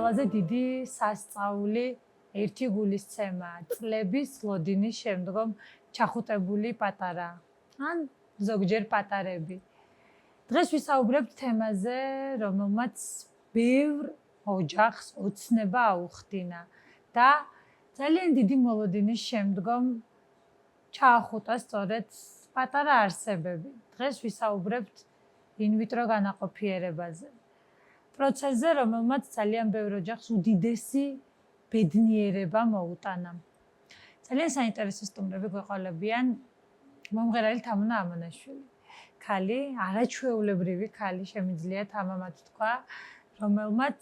ყველაზე დიდი სასწაული ერთი გულისცემა, წლების ლოდინის შემდგომ ჩახუტებული პატარა, ან ზოგჯერ პატარები. დღეს ვისაუბრებთ თემაზე, რომელმაც ბევრ ოჯახს ოცნება აუხდინა და ძალიან დიდი მოლოდინის შემდგომ ჩაახუტა სწორედ პატარა არსებები. დღეს ვისაუბრებთ ინვიტრო განაყოფიერებაზე. პროცესზე, რომელმაც ძალიან ბევრ ოჯახს უდიდესი ბედნიერება მოუტანა. ძალიან საინტერესო სტუმრები გვეყოლებიან მომღერალი თამუნა ამონაშვილი. ქალი, არაჩვეულებრივი ქალი შემიძლია თამამად თქვა, რომელმაც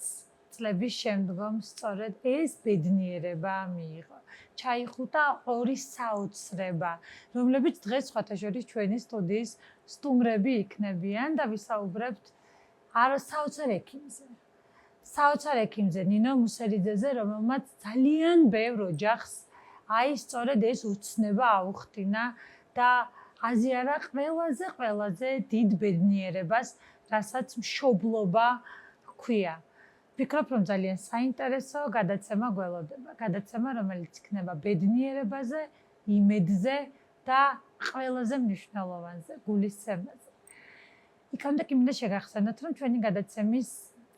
წლების შემდგომ სწორედ ეს ბედნიერება მიიღო. ჩაიხუტა ორი საოცრება, რომლებიც დღეს სხვათაშორის ჩვენი სტუდიის სტუმრები იქნებიან და ვისაუბრებთ საოცარ ექიმზე. საოცარ ექიმზე ნინო მუსერიძეზე, რომელმაც ძალიან ბევრ ოჯახს სწორედ ეს ოცნება აუხდინა და აზიარა ყველაზე დიდ ბედნიერებას, რასაც მშობლობა ჰქვია. ვფიქრობ, რომ ძალიან საინტერესო გადაცემა გველოდება. გადაცემა, რომელიც იქნება ბედნიერებაზე, იმედზე და ყველაზე მნიშვნელოვანზე, გულისცემაზე. იქამდე კი მინდა შეგახსენოთ, რომ ჩვენი გადაცემის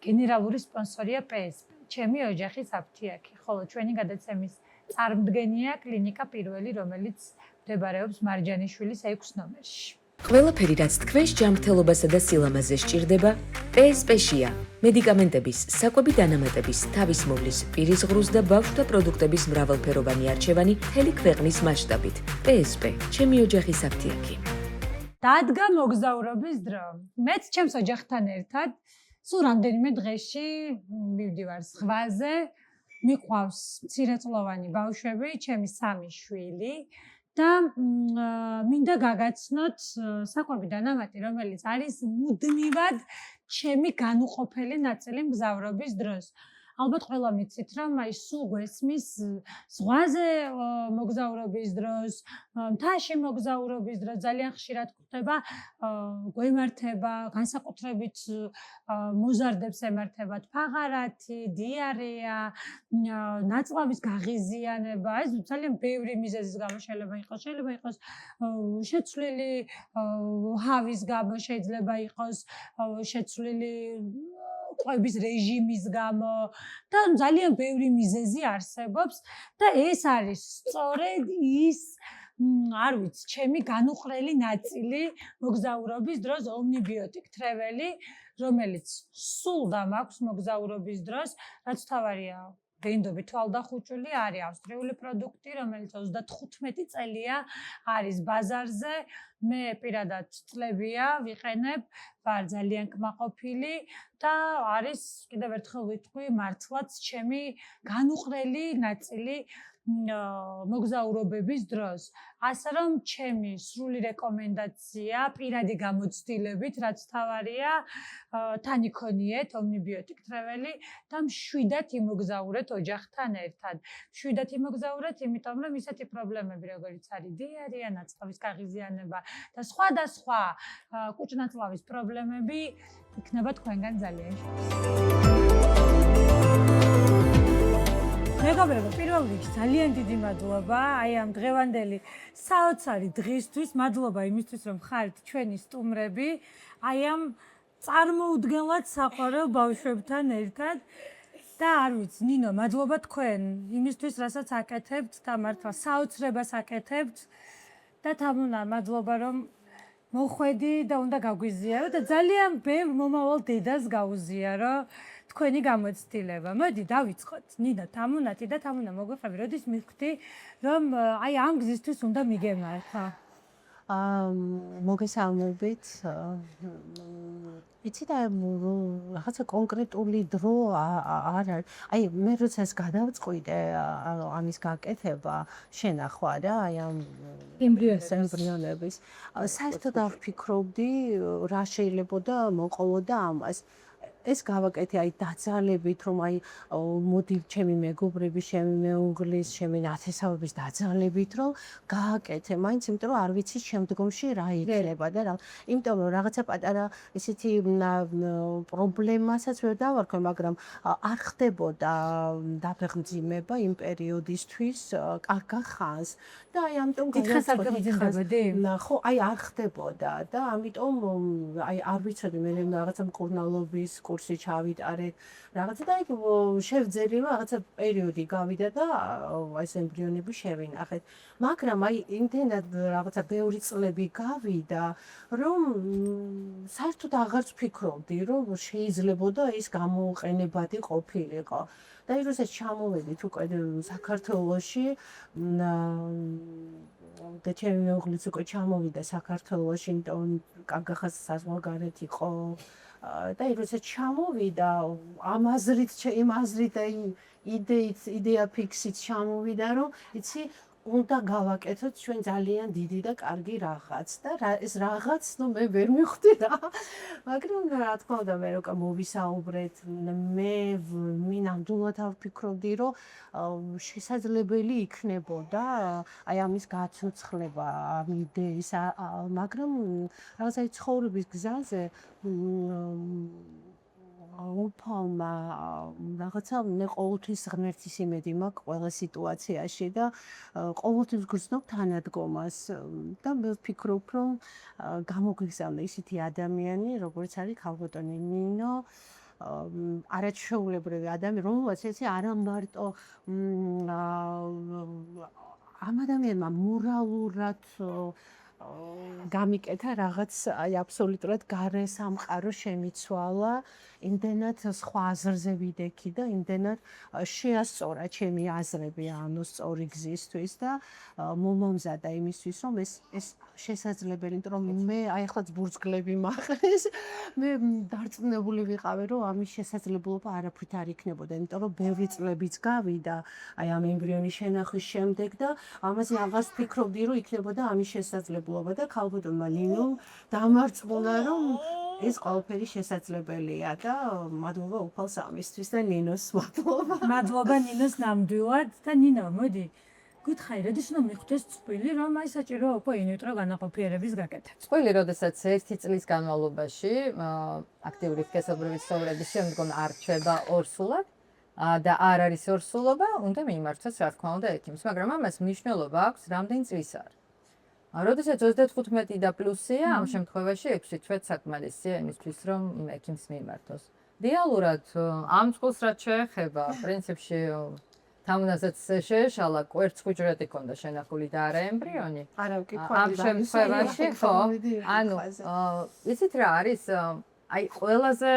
გენერალური სპონსორია PSP, ჩემი ოჯახის აფთიაქი, ხოლო ჩვენი გადაცემის წარმდგენია კლინიკა პირველი, რომელიც მდებარეობს მარჯანიშვილის 6 ნომერში. ყველაფერი, რაც თქვენს ჯანმრთელობასა და სილამაზე სჭირდება, PSP-შია. მედიკამენტების, საკვები დანამატების, თავისმოვლის, პირისღრუს და ბავშვთა პროდუქტების მრავალფეროვანი არჩევანი მთელი ქვეყნის მასშტაბით. PSP, ჩემი ოჯახის აფთიაქი. დადგა მოგზაურობის დრო. მეც ჩემს ოჯახთან ერთად სულ რამდენიმე დღეში მივდივარ ზღვაზე, მიყვავს მცირეწლოვანი ბავშვები, ჩემი 3 შვილი და მინდა გაგაცნოთ საკვები დანამატი, რომელიც არის მუდმივად ჩემი განუყოფელი ნაწილი მგზავრობის დროს. ალბათ ყველა მიცით, რომ სულ გვესმის ზღვაზე მოგზაურობის დროს, მთაში მოგზაურობის დროს ძალიან ხშირად გვხვდება გვემართება, განსაკუთრებით მოზარდებს ემართებათ ფაღარათი, დიარეა, ნაწლავის გაღიზიანება, ეს ძალიან ბევრი მიზეზის გამო შეიძლება იყოს შეცვლილი ჰავის გამო, შეიძლება იყოს შეცვლილი ყვების რეჟიმის გამო და ძალიან ბევრი მიზეზი არსებობს და ეს არის სწორედ ის არ ვიცი, ჩემი განუხრელი ნაწილი მოგზაურობის დროს ომნიბიოტიკ თრეველი, რომელიც სულდა მაქვს მოგზაურობის დროს, რაც თავარია გენდობი თვალდახუჭული არის ავსტრიული პროდუქტი, რომელიც 35 წელია არის ბაზარზე. მე პირადად წლებია ვიყენებ, ვარ ძალიან კმაყოფილი და არის კიდევ ერთხელ ვიტყვი, მართლაც ჩემი განუხრელი ნაწილი მოგზაურობების დროს. ასე რომ ჩემი სრული რეკომენდაცია პირადი გამოცდილებით, რაც თავარია, თან იქონიეთ ომნიბიოტიკ თრეველი და მშვიდად იმოგზაურეთ ოჯახთან ერთად. მშვიდად იმოგზაურეთ, იმიტომ რომ ისეთი პრობლემები, როგორც არის დიარეა, ნაწლავის გაღიზიანება და სხვა კუჭ-ნაწლავის პრობლემები იქნება თქვენგან ძალიან შორს. მეგობრებო, პირველ რიგში ძალიან დიდი მადლობა ამ დღევანდელი საოცარი დღისთვის, მადლობა იმისთვის, რომ ხართ ჩვენი სტუმრები, ამ წარმოუდგენლად საყვარელ ბავშვებთან ერთად და არ ვიცი, ნინო, მადლობა თქვენ იმისთვის, რასაც აკეთებთ და მართლა საოცრებას აკეთებთ და თამუნა, მადლობა რომ მოხვედი და უნდა გაგვიზიარო და ძალიან ბევრ მომავალ დედას გაუზიარო თქვენი გამოცდილება. მოდი დავიწყოთ. ნინო, თამუნათი და თამუნა მოგვიყვები, როდის მიხვდი, რომ ამ გზისთვის უნდა მიგემართა? მოგესალმებით. იცით, რაღაცა კონკრეტული დრო არ არის. მე როცა ეს გადავწყვიტე ამის გაკეთება, შენახვა რა, ამ ემბრიონების. საერთოდ არ ვფიქრობდი, რა შეიძლებოდა მოყოლოდა ამას. ეს გავაკეთე აი დაძალებით, რომ აი მოდი ჩემი მეგობრები, ჩემი მეუღლის, ჩემი ნათესავების დაძალებით, რომ გააკეთე, მაინც იმიტომ რომ არ ვიცი შემდგომში რა იქნება და რა. იმიტომ რომ რაღაცა პატარა ესეთი პრობლემასაც ვერ დავარქვე, მაგრამ არ ხდებოდა დაფეხმძიმება იმ პერიოდისთვის კარგა ხანს და აი ამიტომ დიდხანს არ გაგძინდებოდი? ხო, აი არ ხდებოდა და ამიტომ აი არ ვიცოდი მე რაღაცა მკურნალობის კურსი ჩავიტარეთ, რაღაცა და აი შევძელი რომ რაღაცა პერიოდი გავიდა და აი ეს ემბრიონები შევინახეთ. მაგრამ აი იმდენად რაღაცა ბევრი წლები გავიდა, რომ საერთოდ აღარც ვფიქრობდი, რომ შეიძლებოდა ის გამოუყენებადი ყოფილიყო. და როდესაც ჩამოვედით უკვე საქართველოში და ჩემი მეუღლეც უკვე ჩამოვიდა საქართველოში, იმიტომ კაგახას საზღვარგარეთ იყო და როდესაც ჩამოვიდა ამ აზრით, იმ აზრით და იმ იდეა ფიქსით ჩამოვიდა, რომ იცი უნდა გავაკეთოთ ჩვენ ძალიან დიდი და კარგი რაღაც და ეს რაღაც ნუ მე ვერ მივხვდი რა. მაგრამ რა თქმა უნდა მე როკა მოვისაუბრეთ, მე ნამდვილად არ ვფიქრობდი, რომ შესაძლებელი იქნებოდა აი ამის გაცოცხლება, ამ იდეის, მაგრამ რაღაცა ცხოვრების გზაზე უფალმა რაღაცა მე ყოველთვის ღმერთის იმედი მაქვს ყველა სიტუაციაში და ყოველთვის გრძნობ თანადგომას და მე ვფიქრობ რომ გამოგვიგზავნა ისეთი ადამიანი როგორც არის ქალბატონი ნინო არაჩვეულებრივი ადამიანი რომელსაც ესე არა მარტო ამ ადამიანმა მორალურად გამიკეთა რაღაც აი აბსოლუტურად გარე სამყარო შემიცვალა, იმდენად სხვა აზრზე ვიდექი და იმდენად შეასწორა ჩემი აზრები ანუ სწორი გზისთვის და მომამზადა იმისთვის, რომ ეს შესაძლებელი, იმიტომ რომ მე აი ახლა ბურცგლები მაყრეს, მე დარწმუნებული ვიყავი, რომ ამის შესაძლებლობა არაფრით არ იქნებოდა, იმიტომ რომ ბევრი წლებიც გავიდა აი ამ ემბრიონის შენახვის შემდეგ და ამაზე აღარ ვფიქრობდი, რომ იქნებოდა ამის შესაძლებლობა და ქალბატონმა ნინომ დამარწმუნა, რომ ეს ყველაფერი შესაძლებელია და მადლობა უფალს ამისთვის და ნინოს მადლობა. მადლობა ნინოს ნამდვილად და ნინო, მოდი გითხარი, როდის უნდა მიხვდეს წყვილი, რომ აი საჭიროა უკვე ინვიტრო განაყოფიერების გაკეთება. წყვილი, როდესაც 1 წლის განმავლობაში აქტიური სქესობრივი ცხოველების შემდგომ არ რჩება ორსულად და არ არის ორსულობა, უნდა მიიმართოს რა თქმა უნდა ექიმს, მაგრამ ამას მნიშვნელობა აქვს რამდენი წლის არის. როდესაც 35 და პლუსია, ამ შემთხვევაში 6 თვეც საკმარისია იმისთვის, რომ ექიმს მიიმართოს. რეალურად ამ წყვილს რაც შეეხება, პრინციპში თამუნასაც შეეშალა, კვერცხ უჯრედი ჰქონდა შენახული და არა ემბრიონი. არა ვკითხავდი. ამ შემთხვევაში ხო, ანუ იცით რა არის, აი ყველაზე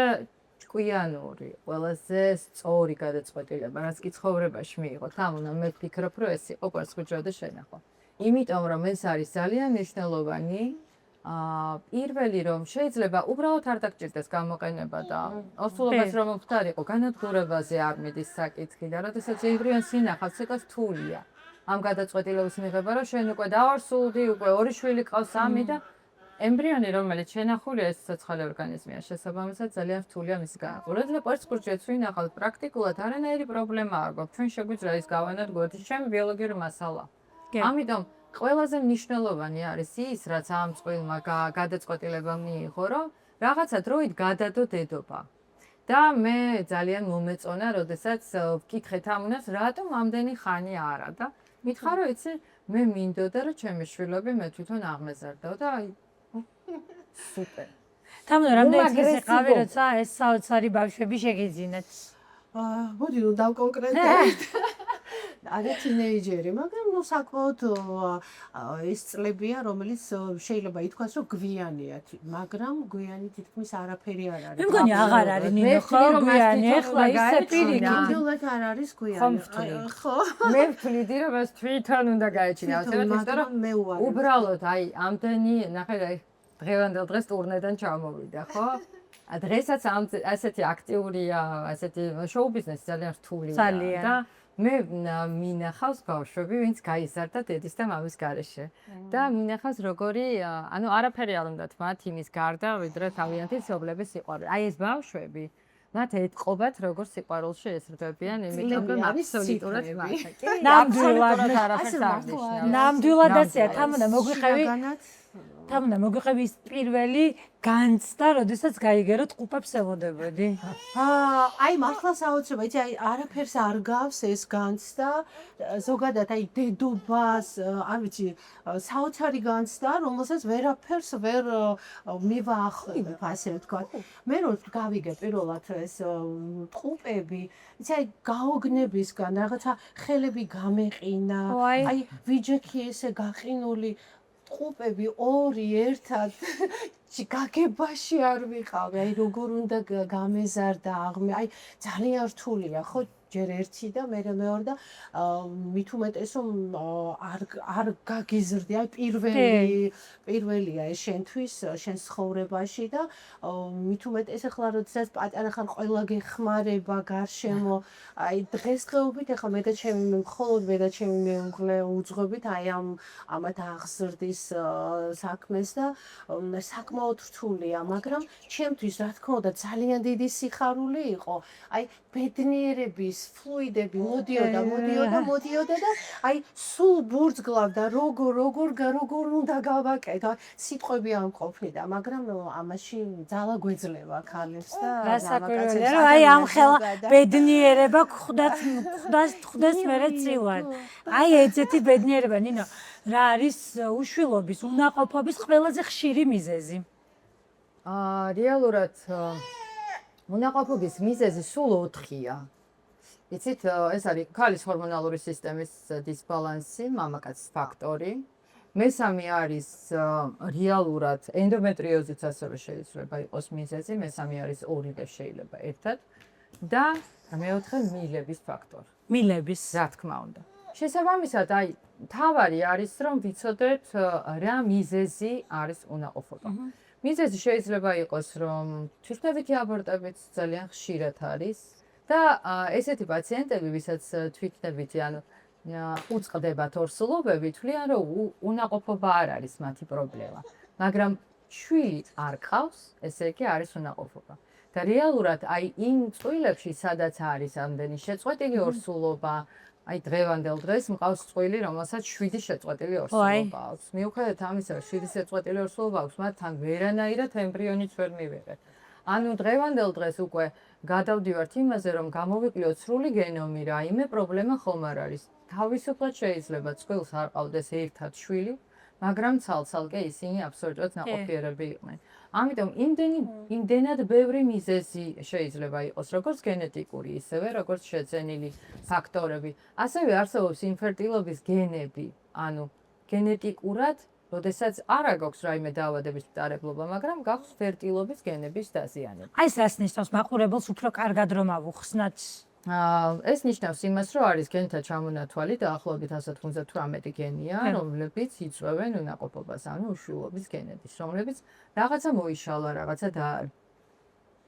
ჭკვიანური, ყველაზე სწორი გადაწყვეტილება, რაც კი ცხოვრებაში მიიღო. თამუნა მე ვფიქრობ, რომ ეს იყო კვერცხ უჯრედის შენახვა. იმიტომ რომ ეს არის ძალიან მნიშვნელოვანი, პირველი რომ შეიძლება უბრალოდ არ დაგჭირდეს გამოყენება და ორსულობას რომ ვხდარიყო, განადგურებაზე არ მიდის საკითხი და როდესაც ემბრიონს ინახავ, ცოტა რთულია. ამ გადაწყვეტილების მიღება, რომ შენ უკვე დაორსულდი, უკვე 2 შვილი ყავს, 3 და ემბრიონი რომელიც შენახულია, ეს ცოცხალი ორგანიზმია, შესაბამისად ძალიან რთულია მისი განადგურება. და კვერცხ უჯრედს ვინახავთ, პრაქტიკულად არანაირი პრობლემა არ გვაქვს. ჩვენ შეგვიძლია ის გავანადგუროთ, ის ჩემი ბიოლოგიური მასალა. ამიტომ ყველაზე მნიშვნელოვანი არის ის, რაც ამ წყვილმა გადაწყვეტილება მიიღო, რომ რაღაცა დროით გადადო დედობა. და მე ძალიან მომეწონა, როდესაც ვკითხე თამუნას, რატომ ამდენი ხანი არა და მითხრა, რომ იცი, მე მინდოდა, რომ ჩემი შვილები მე თვითონ აღმეზარდაო და აი სუპერ. თამუნა, რამდენი წელი იყავი, როცა ეს საოცარი ბავშვები შეგიძინეთ? მოდი ნუ დავკონკრეტებთ. არა თინეიჯერი, მაგრამ ნუ საკმაოდ ეს წლებია, რომელიც შეიძლება ითქვას, რომ გვიანია, მაგრამ გვიანი თითქმის არაფერი არ არის. მე მგონი აღარ არის ნინო, ხო, გვიანი, ახლა ისე პირიქით. ნამდვილად არ არის გვიანი. ხო. მე ვთვლიდი, რომ ეს თვითონ უნდა გაეჩინა, იმიტომ რომ მე უარი. უბრალოდ აი ამდენი, ნახე, აი დღევანდელ დღეს ტურნედან ჩამოვიდა, ხო? დღესაც ასეთი აქტიურია, ასეთი შოუ ბიზნესი ძალიან რთულია და მე მინახავს ბავშვები, ვინც გაიზარდა დედის და მამის გარეშე. და მინახავს როგორი, ანუ არაფერი არ უნდათ მათ იმის გარდა, ვიდრე თავიანთი ცოვლების სიყვარული. აი ეს ბავშვები მათ ეთყობათ როგორც სიყვარულში ესრგებიან, იმიტომ რომ აბსოლუტურად ნამდვილად არაფერს არ ნიშნავს. ნამდვილადაცია, თამუნა მოგვიყევი ის პირველი განცდა, როდესაც გაიგეროთ ყუპებს ელოდებოდი. აი მართლა საოცრება, იცი, აი არაფერს არ გავს ეს განცდა, ზოგადად აი დედობას, არ ვიცი, საოცარი განცდა, რომელსაც ვერაფერს ვერ მივაახლებ, ასე ვთქვათ. მე რო გავიგე პირველად ეს ყუპები, იცი, აი გაოგნებისგან რაღაცა ხელები გამეყინა, აი ვიჯექი ესე გაყინული ყუპები ორი ერთად გაგებაში არ ვიყავი, აი როგორ უნდა გამეზარდა აღმე, აი ძალიან რთულია, ხო ჯერ ერთი და მე მეორე და მით უმეტეს რომ არ გაგიზრდი, აი პირველია ეს შენთვის, შენ ცხოვრებაში და მით უმეტეს ახლა როდესაც პატარა ხარ ყველა გეხმარება გარშემო, აი დღესდღეობით ახლა მე და ჩემი მხოლოდ მე და ჩემი მეუღლე უძღვებით აი ამათ აღზრდის საქმეს და საკმაოდ რთულია, მაგრამ ჩემთვის რა თქმა უნდა ძალიან დიდი სიხარული იყო, აი ბედნიერების ფლუიდები მოდიოდა და აი სულ ბურძგლავდა როგორ უნდა გავაკეთო, სიტყვები არ მყოფნიდა, მაგრამ ამაში ძალა გვეძლევა ქალებს და რასაკვირველია, რომ აი ამ ხელა ბედნიერება ხვდეს მერე წილად. აი ეცეთი ბედნიერება, ნინო, რა არის უშვილობის, უნაყოფობის ყველაზე ხშირი მიზეზი? რეალურად უნაყოფობის მიზეზი სულ 4-ია. იცით, ეს არის ქალის ჰორმონალური სისტემის დისბალანსი, მამაკაცის ფაქტორი. მესამე არის რეალურად ენდომეტრიოზიც ასევე შეიძლება იყოს მიზეზი, მესამე არის ორივე შეიძლება ერთად და მეოთხე მილების ფაქტორი. მილების. რა თქმა უნდა. შესაბამისად, აი თავარი არის რომ ვიცოდეთ რა მიზეზი არის უნაყოფობა. მიზეზი შეიძლება იყოს რომ თვითნებითი აბორტებიც ძალიან ხშირად არის და ესეთი პაციენტები, ვისაც თვითნებითი ანუ უწყდებათ ორსულობები, თვლიან რომ უნაყოფობა არ არის მათი პრობლემა, მაგრამ შვილი არ ყავს, ესე იგი არის უნაყოფობა. და რეალურად აი იმ წვილებში, სადაც არის ამდენი შეწყვეტილი ორსულობა, აი დღევანდელ დღეს მყავს წვილი, რომელსაც 7 შეწყვეტილი ორსულობა აქვს. მიუხედავად ამისა, 7 შეწყვეტილი ორსულობა აქვს, მათ თან ვერანაირად ემბრიონიც ვერ მივიღეთ. ანუ დღევანდელ დღეს უკვე გადავდივართ იმაზე, რომ გამოვიკლოთ სრული გენომი, რაიმე პრობლემა ხომ არ არის. თავისუფლად შეიძლება წყვილს არ ყავდეს ერთად შვილი, მაგრამ ცალ-ცალკე ისინი აბსოლუტურად ნაყოფიერები იყვნენ. ამიტომ იმდენად ბევრი მიზეზი შეიძლება იყოს, როგორც გენეტიკური, ისევე როგორც შეძენილი ფაქტორები. ასევე არსებობს ინფერტილობის გენები, ანუ გენეტიკურად, როდესაც არ აქვს რაიმე დაავადების მტარებლობა, მაგრამ გაქვს ფერტილობის გენების დაზიანება. აი ეს რას ნიშნავს მაყურებელს უფრო კარგად რომ ავუხსნათ? ეს ნიშნავს იმას, რომ არის გენთა ჩამონათვალი დაახლოებით 158 გენია, რომლებიც იწვევენ უნაყოფობას, ანუ უშვილობის გენების, რომლებიც რაღაცა მოიშალა, რაღაცა და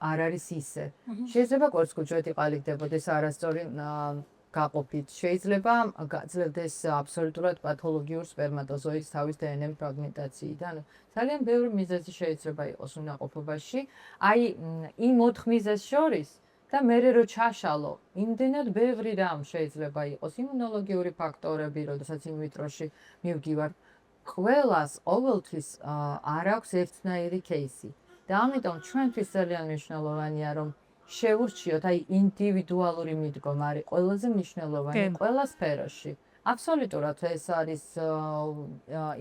არ არის ისე. შეიძლება კვერცხუჯრედი ყალიბდებოდეს არასწორი გაყოფით, შეიძლება გაძლევდეს აბსოლუტურად პათოლოგიურ სპერმატოზოიდს თავის დნმ ფრაგმენტაციიდან. ძალიან ბევრი მიზეზი შეიძლება იყოს უნაყოფობაში. აი იმ 4 მიზეზს შორის და მერე რო ჩაშალო, იმდენად ბევრი რამ შეიძლება იყოს, იმუნოლოგიური ფაქტორები, როდესაც ინვიტროში მივგივართ, ყველას ყოველთვის არ აქვს ერთნაირი кейსი. და ამიტომ ჩვენთვის ძალიან მნიშვნელოვანია, რომ შევურჩიოთ, აი ინდივიდუალური მიდგომა არის ყველაზე მნიშვნელოვანი ყველა სფეროში. აბსოლუტურად ეს არის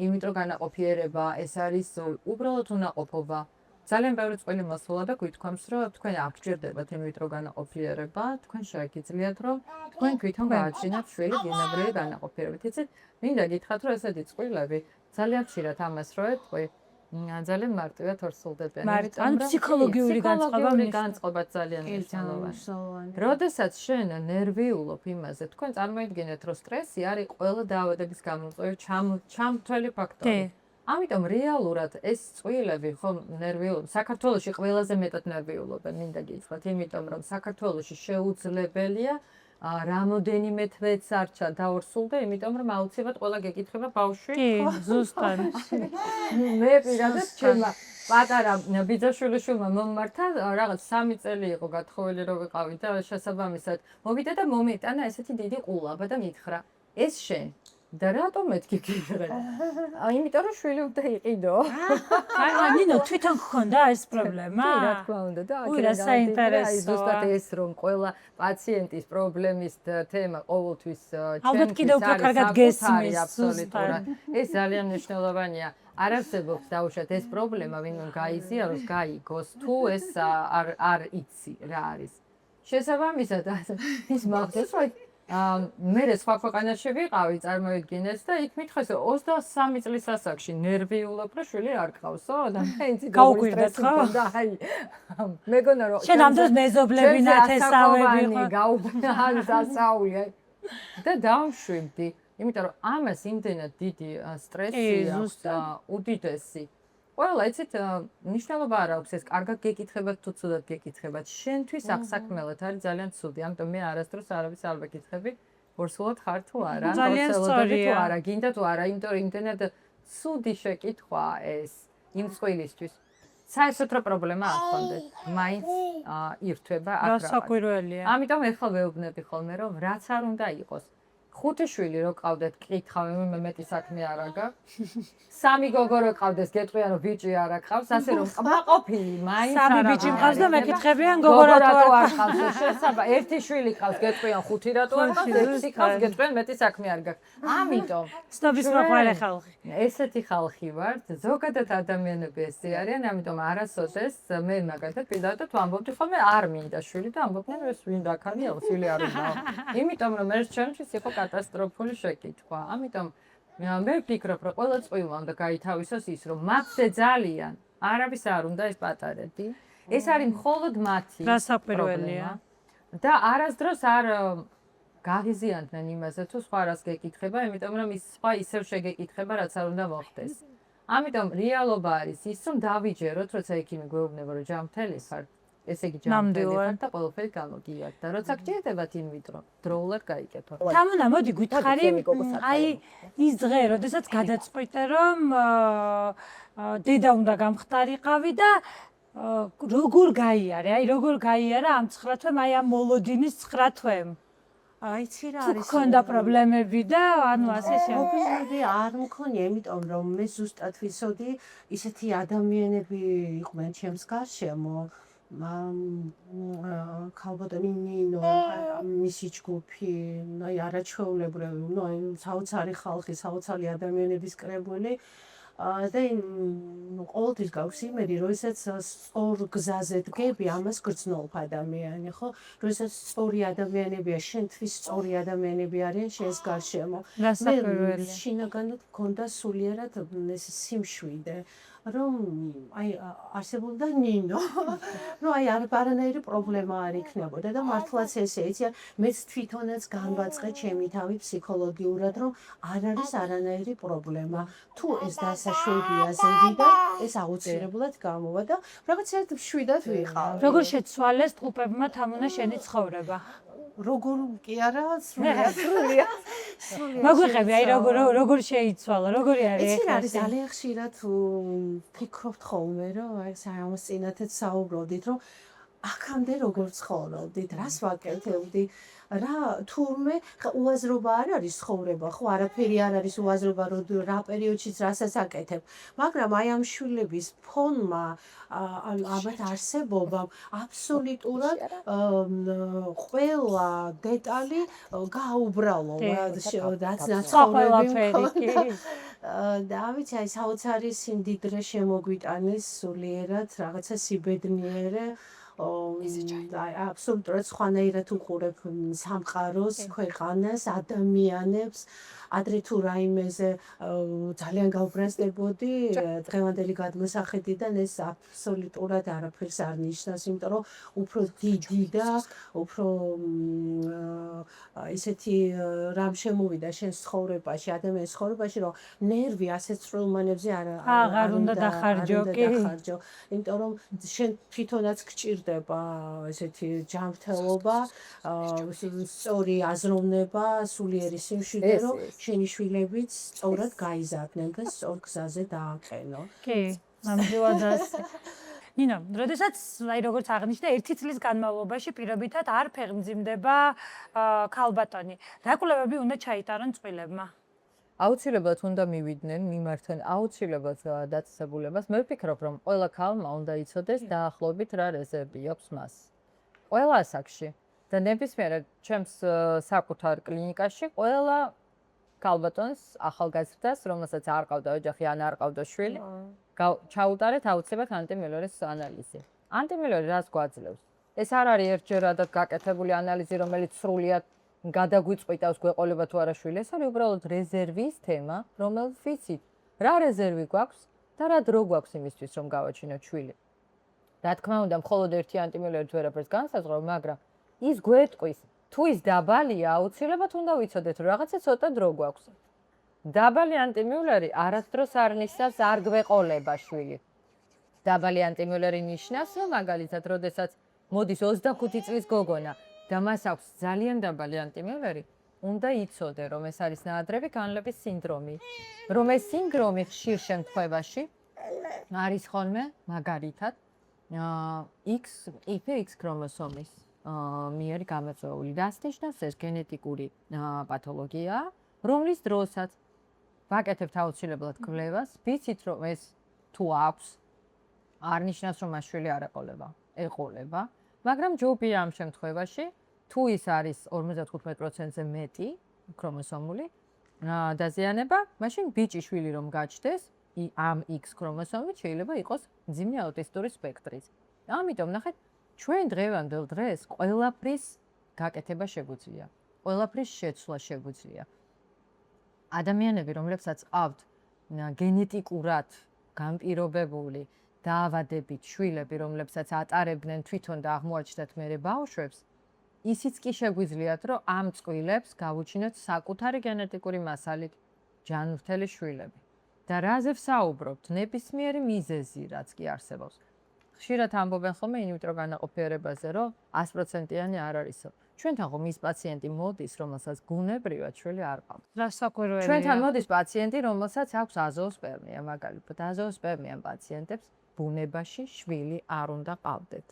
ინვიტრო განაყოფიერება, ეს არის უბრალოდ უნაყოფობა. ძალიან ბევრი წვილი მოსულა და გვითქვამს, რომ თქვენ არ გჭირდებათ ინვიტრო განაყოფიერება, თქვენ შეგიძლიათ, რომ თქვენ თვითონ გააჩინოთ შვილი ბუნებრივი განაყოფიერებით. იცით, მინდა გითხრათ, რომ ესეთი წვილები ძალიან ხშირად ამას რო ეტყვი, ძალიან მარტივად ორსულდებიან. ანუ ფსიქოლოგიური განწყობა ძალიან მნიშვნელოვანია. როდესაც შენ ნერვიულობ იმაზე, თქვენ წარმოიდგინეთ, რომ სტრესი არის ყველა დაავადების გამომწვევი ჩამთვლელი ფაქტორი. ამიტომ რეალურად ეს წვილები ხომ ნერვიულობენ. საქართველოში ყველაზე მეტად ნერვიულობენ, მინდა გითხრათ, იმიტომ რომ საქართველოში შეუძლებელია რამოდენიმე თვეც არჩა დაორსულდა, იმიტომ რომ აუცილებლად ყველა გეკითხება ბავშვი. კი, ზუსტად. მე პირადად პატარა ბიძაშვილიშვილმა მომმართა რაღაც 3 წელი იყო გათხოვილი რომ ვიყავით და შესაბამისად მოვიდა და მომეტანა ესეთი დიდი ყულაბა და მითხრა ეს შენ და რატომ მეთქი გიგრე? იმიტომ რომ შვილი უნდა იყიდო. აი ნინო თვითონ გქონდა ეს პრობლემა? კი, რა თქმა უნდა და რა საინტერესოა. ზუსტად ეს რომ ყველა პაციენტის პრობლემის თემა ყოველთვის ალბათ კიდევ უფრო კარგად გესმის აბსოლუტურად. ეს ძალიან მნიშვნელოვანია. არ არსებობს დაუშვათ ეს პრობლემა, ვინმე გაიზიაროს, გაიგოს, თუ ეს არ იცი რა არის. შესაბამისად ის მახსოვს რომ მე სხვა ქვეყანაში ვიყავი, წარმოვიდგინეს და იქ მითხეს 23 წლის ასაკში ნერვიულობ რომ შვილი არ გყავსო და მე იცი გაუკვირდეთ ხო? და აი მეგონა რომ შენ ამდენს მეზობლები ნათესავები ხო? გაუკვირდა არ დასაული და დავშვებდი, იმიტომ რომ ამას იმდენად დიდი სტრესი აქვს და უდიდესი. ყველა იცით მნიშვნელობა არ აქვს ეს კარგად გეკითხებათ თუ ცუდად გეკითხებათ. შენთვის აღსაქმელად არის ძალიან ცუდი. ამიტომ მე არასდროს არავის არ ვეკითხები, ორსულად ხარ თუ არა, ძალიან სწორია. თუ არა, გინდა თუ არა, იმიტომ რომ იმდენად ცუდი შეკითხვა ეს იმ წყვილისთვის. საერთოდ რა პრობლემა არ ხონდეს. მაინც ირთვება აქ რაღაც. გასაკვირველია. ამიტომ ეხლა ვეუბნები ხოლმე რომ რაც არ უნდა იყოს. 5 შვილი რო ყავდეთ, კითხავენ, მე მეტი საქმე არ აგაქვს. 3 გოგო რო ყავდეს, გეტყვიან რომ ბიჭი არ აქვს, ასე რომ ყმაყოფილი, მაინც არა. 3 ბიჭი მყავს და მეკითხებიან გოგო რატო არ ყავს. შესაბა, 1 შვილი ყავს, გეტყვიან 5 რატო არ ყავს, 6 ყავს, გეტყვიან მეტი საქმე არ გაქვს. ამიტომ ცნობის მოყოლე ხალხი. ესეთი ხალხი ვართ, ზოგადად ადამიანები ესე არიან, ამიტომ არასოდეს მე მაგალითად პირდაპირ ვამბობდი ხოლმე არ მინდა შვილი და ამბობდნენ ეს ვინ დაქანია, შვილი არ უნდა. იმიტომ რომ ეს ჩემთვის იყო კატასტროფული შეკითხვა. ამიტომ მე ვფიქრობ, რომ ყველა წყვილმა უნდა გაითავისოს ის, რომ მათზე ძალიან არავის არ უნდა ეს პატარები. ეს არის მხოლოდ მათი გასაკვირველია. და არასდროს არ გაღიზიანდნენ იმაზე, თუ სხვა რას გეკითხება, იმიტომ რომ ის სხვა ისევ შეგეკითხება, რაც არ უნდა მოხდეს. ამიტომ რეალობა არის ის, რომ დავიჯეროთ, როცა ექიმი გვეუბნება, რომ ჯანმრთელი ხარ, ესე იგი ჯანმრთელი ხარ და ყველაფერი გამოგიართ და როცა გჭირდებათ ინვიტრო, დროულად გაიკეთოთ. თამუნა, მოდი გითხარი, აი ის დღე, როდესაც გადაწყვიტე, რომ დედა უნდა გამხდარიყავი და როგორ გაიარე, აი როგორ გაიარა ამ 9 თვემ, აი ამ მოლოდინის 9 თვემ. აიცი რა თუ არის? გქონდა პრობლემები და ანუ ასე პრობლემები არ მქონია, იმიტომ რომ მე ზუსტად ვიცოდი, ისეთი ადამიანები იყვნენ ჩემს გარშემო. ქალბატონი ნინო, მისი ჯგუფი, აი არაჩვეულებრივი, ნუ აი საოცარი ხალხი, საოცარი ადამიანების კრებული. და ყოველთვის გაქვს იმედი, როდესაც სწორ გზაზე დგები, ამას გრძნობს ადამიანი, ხო? როდესაც სწორი ადამიანებია, შენთვის სწორი ადამიანები არიან შენს გარშემო. გასაკვირველია. შინაგანად მქონდა სულიერად ეს სიმშვიდე. რომ აი არსებობდა ნინო. ნუ აი არანაირი პრობლემა არ იქნებოდა და მართლაც ესე იცი, მეც თვითონაც განვაწყე ჩემი თავი ფსიქოლოგიურად, რომ არ არის არანაირი პრობლემა. თუ ეს დასაშვებია ზედიდან, ეს აუცილებლად გამოვა და რაღაცა შვიდად ვიყავ. როგორ შეცვალეს ტყუპებმა თამუნა შენი ცხოვრება? როგორ კი არა, სრულიად. მოგვიხები, აი როგორ შეიცვალა, როგორი არის ეს ახლა? არის ძალიან ხშირად ფიქრობთ ხოლმე, რომ აი ამას წინათაც საუბრობდით, რომ აქამდე როგორ ცხოვრობდით, რას ვაკეთებდი, რა თურმე უაზრობა არ არის ცხოვრება, ხო, არაფერი არ არის უაზრობა, რომ რა პერიოდშიც რასაც აკეთებ, მაგრამ აი ამ შვილების ფონმა, ალბათ არსებობამ აბსოლუტურად ყველა დეტალი გააუბრალო, რაც ნაცხოვრები და ვიცი, აი საოცარი სიმდიდრე შემოგვიტანეს სულიერად, რაღაცა სიბედნიერე აი აბსოლუტურად სხვანაირად უყურებ სამყაროს, ქვეყანას, ადამიანებს. ადრე თუ რაიმეზე ძალიან გავბრაზდებოდი, დღევანდელი გადმოსახედიდან ეს აბსოლუტურად არაფერს არ ნიშნავს, იმიტომ რომ უფრო დიდი და უფრო ისეთი რამ შემოვიდა შენს ცხოვრებაში, ადამიანის ცხოვრებაში, რომ ნერვი ასეთ წვრილმანებზე აღარ უნდა დახარჯო, კი. იმიტომ რომ შენ თვითონაც გჭირდება ესეთი ჯანმრთელობა, სწორი აზროვნება, სულიერი სიმშვიდე, რომ შენი შვილებიც სწორად გაიზარდნენ და სწორ გზაზე დააყენო. კი. ნამდვილად ასე. ნინო, როდესაც აი როგორც აღნიშნე, 1 წლის განმავლობაში პირობითად არ ფეხმძიმდება ქალბატონი. რა კვლევები უნდა ჩაიტარონ წყვილებმა? აუცილებლად უნდა მივიდნენ, მიმართონ აუცილებლად დაწესებულებას. მე ვფიქრობ, რომ ყველა ქალმა უნდა იცოდეს დაახლოებით რა რეზერვი აქვს მას. ყველა ასაკში და ნებისმიერ ჩემს საკუთარ კლინიკაში ყველა ქალბატონს ახალგაზრდას, რომელსაც არ ყავდა ოჯახი ან არ ყავდა შვილი, ჩაუტარეთ აუცილებლად ანტიმილორის ანალიზი. ანტიმილორი რას გვაძლევს? ეს არ არის ერთჯერადად გაკეთებული ანალიზი, რომელიც სრულიად გადაგვიწყვიტავს გვეყოლება თუ არა შვილი. ეს არის უბრალოდ რეზერვის თემა, რომელიც ვიცით, რა რეზერვი გვაქვს და რა დრო გვაქვს იმისთვის, რომ გავაჩინოთ შვილი. რა თქმა უნდა, მხოლოდ ერთი ანტიმილორი ვერაფერს განსაზღვრავს, მაგრამ ის გვეტყვის, თუ ის დაბალია, აუცილებლად უნდა ვიცოდეთ, რომ რაღაცა ცოტა დრო გვაქვს. დაბალი ანტიმილორი არასდროს არ ნიშნავს არ გვეყოლება შვილი. დაბალი ანტიმილორი ნიშნავს, რომ მაგალითად, როდესაც მოდის 25 წლის გოგონა და მას აქვს ძალიან დაბალი ანტიმილორი, უნდა იცოდე, რომ ეს არის ნაადრევი განლების სინდრომი. რომ ეს სინდრომი ხშირ შემთხვევაში არის ხოლმე მაგალითად X ქრომოსომის მიერ გამოწვეული. რას ნიშნავს ეს გენეტიკური პათოლოგია, რომლის დროსაც ვაკეთებთ აუცილებლად კვლევას, ვიცით რომ ეს თუ აქვს, არ ნიშნავს რომ მაშვილი არ ეყოლება, ეყოლება, მაგრამ ჯობია ამ შემთხვევაში, თუ ის არის 55%-ზე მეტი ქრომოსომული დაზიანება, მაშინ ბიჭი შვილი რომ გაჩნდეს, ამ X ქრომოსომით შეიძლება იყოს მძიმე აუტისტური სპექტრის. ამიტომ ნახეთ, ჩვენ დღევანდელ დღეს ყველაფრის გაკეთება შეგვიძლია, ყველაფრის შეცვლა შეგვიძლია. ადამიანები, რომლებსაც ყავთ გენეტიკურად განპირობებული დაავადებით შვილები, რომლებსაც ატარებდნენ თვითონ და აღმოაჩნდათ მერე ბავშვებს, ისიც კი შეგვიძლიათ, რომ ამ წყვილებს გავუჩინოთ საკუთარი გენეტიკური მასალით ჯანმრთელი შვილები. და რაზე ვსაუბრობთ? ნებისმიერი მიზეზი, რაც კი არსებობს. ხშირად ამბობენ ხოლმე ინვიტრო განაყოფიერებაზე, რომ 100%-იანი არ არისო. ჩვენთან ხომ ის პაციენტი მოდის, რომელსაც გუნებრივად შვილი არ ყავს. რა საკვირველია? ჩვენთან მოდის პაციენტი, რომელსაც აქვს აზოოსპერმია, მაგალითად, აზოოსპერმიან პაციენტებს ბუნებაში შვილი არ უნდა ყავდეთ.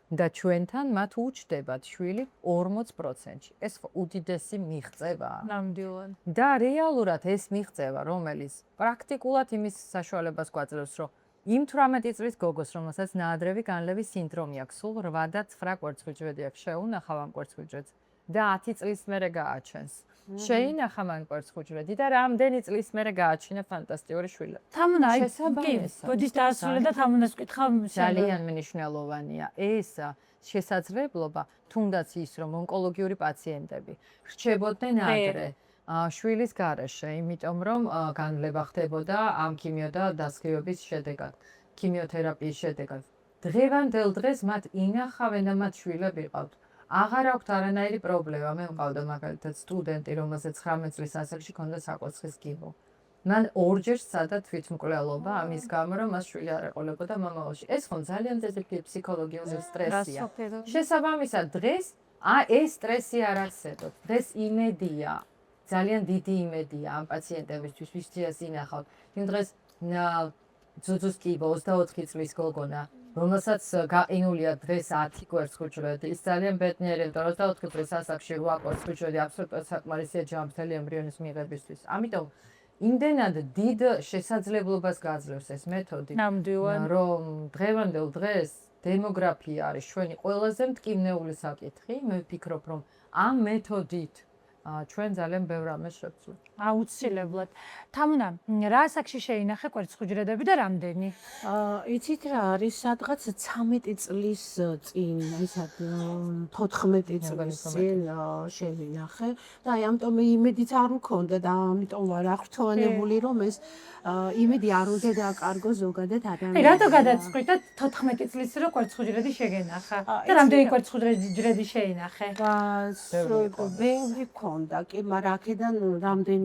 და ჩვენთან მათ უჩნდებათ შვილი 40%-ში. ეს უდიდესი მიღწევაა. ნამდვილად. და რეალურად ეს მიღწევა, რომელიც პრაქტიკულად იმის საშუალებას გვაძლევს, რომ იმ 18 წლის გოგოს, რომელსაც ნაადრევი განლევის სინდრომი აქვს, სულ 8 და 9 კვერცხუჯრედი აქვს, შეუნახავ ამ კვერცხუჯრედს და 10 წლის მერე გააჩენს. შეინახა მან კვერცხუჯრედი და რამდენი წლის მერე გააჩინა ფანტასტიკური შვილები. თამუნა, აი, კი, ბოდის დაასრულე და თამუნას ვკითხავ. ძალიან მნიშვნელოვანია ეს შესაძლებლობა, თუნდაც ის, რომ ონკოლოგიური პაციენტები რჩებოდნენ ადრე შვილის გარეშე, იმიტომ რომ განლება ხდებოდა ამ ქიმიო და დასხივების შედეგად, ქიმიოთერაპიის შედეგად. დღევანდელ დღეს მათ ინახავენ და მათ შვილები ყავთ. აღარ აქვთ არანაირი პრობლემა. მე მყავდა მაგალითად სტუდენტი, რომელსაც 19 წლის ასაკში ჰქონდა საკვერცხის კიბო. მან ორჯერ სცადა თვითმკვლელობა ამის გამო, რომ მას შვილი არ ეყოლებოდა მომავალში. ეს ხომ ძალიან დიდი ფსიქოლოგიური სტრესია. შესაბამისად, დღეს ეს სტრესი არ არსებობს. დღეს იმედია, ძალიან დიდი იმედია ამ პაციენტებისთვის, ვისთვისაც ინახავთ. იმ დღეს ძუძუს კიბო 24 წლის გოგონა, რომელსაც გაყინულია დღეს 10 კვერცხუჯრედი. ის ძალიან ბედნიერი, იმიტომ რომ 24 წლის ასაკში 8 კვერცხუჯრედი აბსოლუტურად საკმარისია ჯანმრთელი ემბრიონის მიღებისთვის. ამიტომ იმდენად დიდ შესაძლებლობას გაძლევს ეს მეთოდი, რომ დღევანდელ დღეს დემოგრაფია არის ჩვენი ყველაზე მტკივნეული საკითხი. მე ვფიქრობ, რომ ამ მეთოდით ჩვენ ძალიან ბევრ რამეს შევცვლით. აუცილებლად. თამუნა, რა ასაკში შეინახე კვერცხუჯრედები და რამდენი? იცით რა არის, სადღაც 13 წლის წინ, ისად 14 წლის წინ შევინახე და აი ამიტომ იმედიც არ მქონდა და ამიტომ ვარ აღრთოვანებული, რომ ეს იმედი არ უნდა დააკარგო ზოგადად ადამიანს. რატო გადაწყვიტა 14 წლის რო კვერცხუჯრედი შეგენახა? და რამდენი კვერცხუჯრედი შეინახე? ბევრი მქონდა, კი, მაგრამ აქედან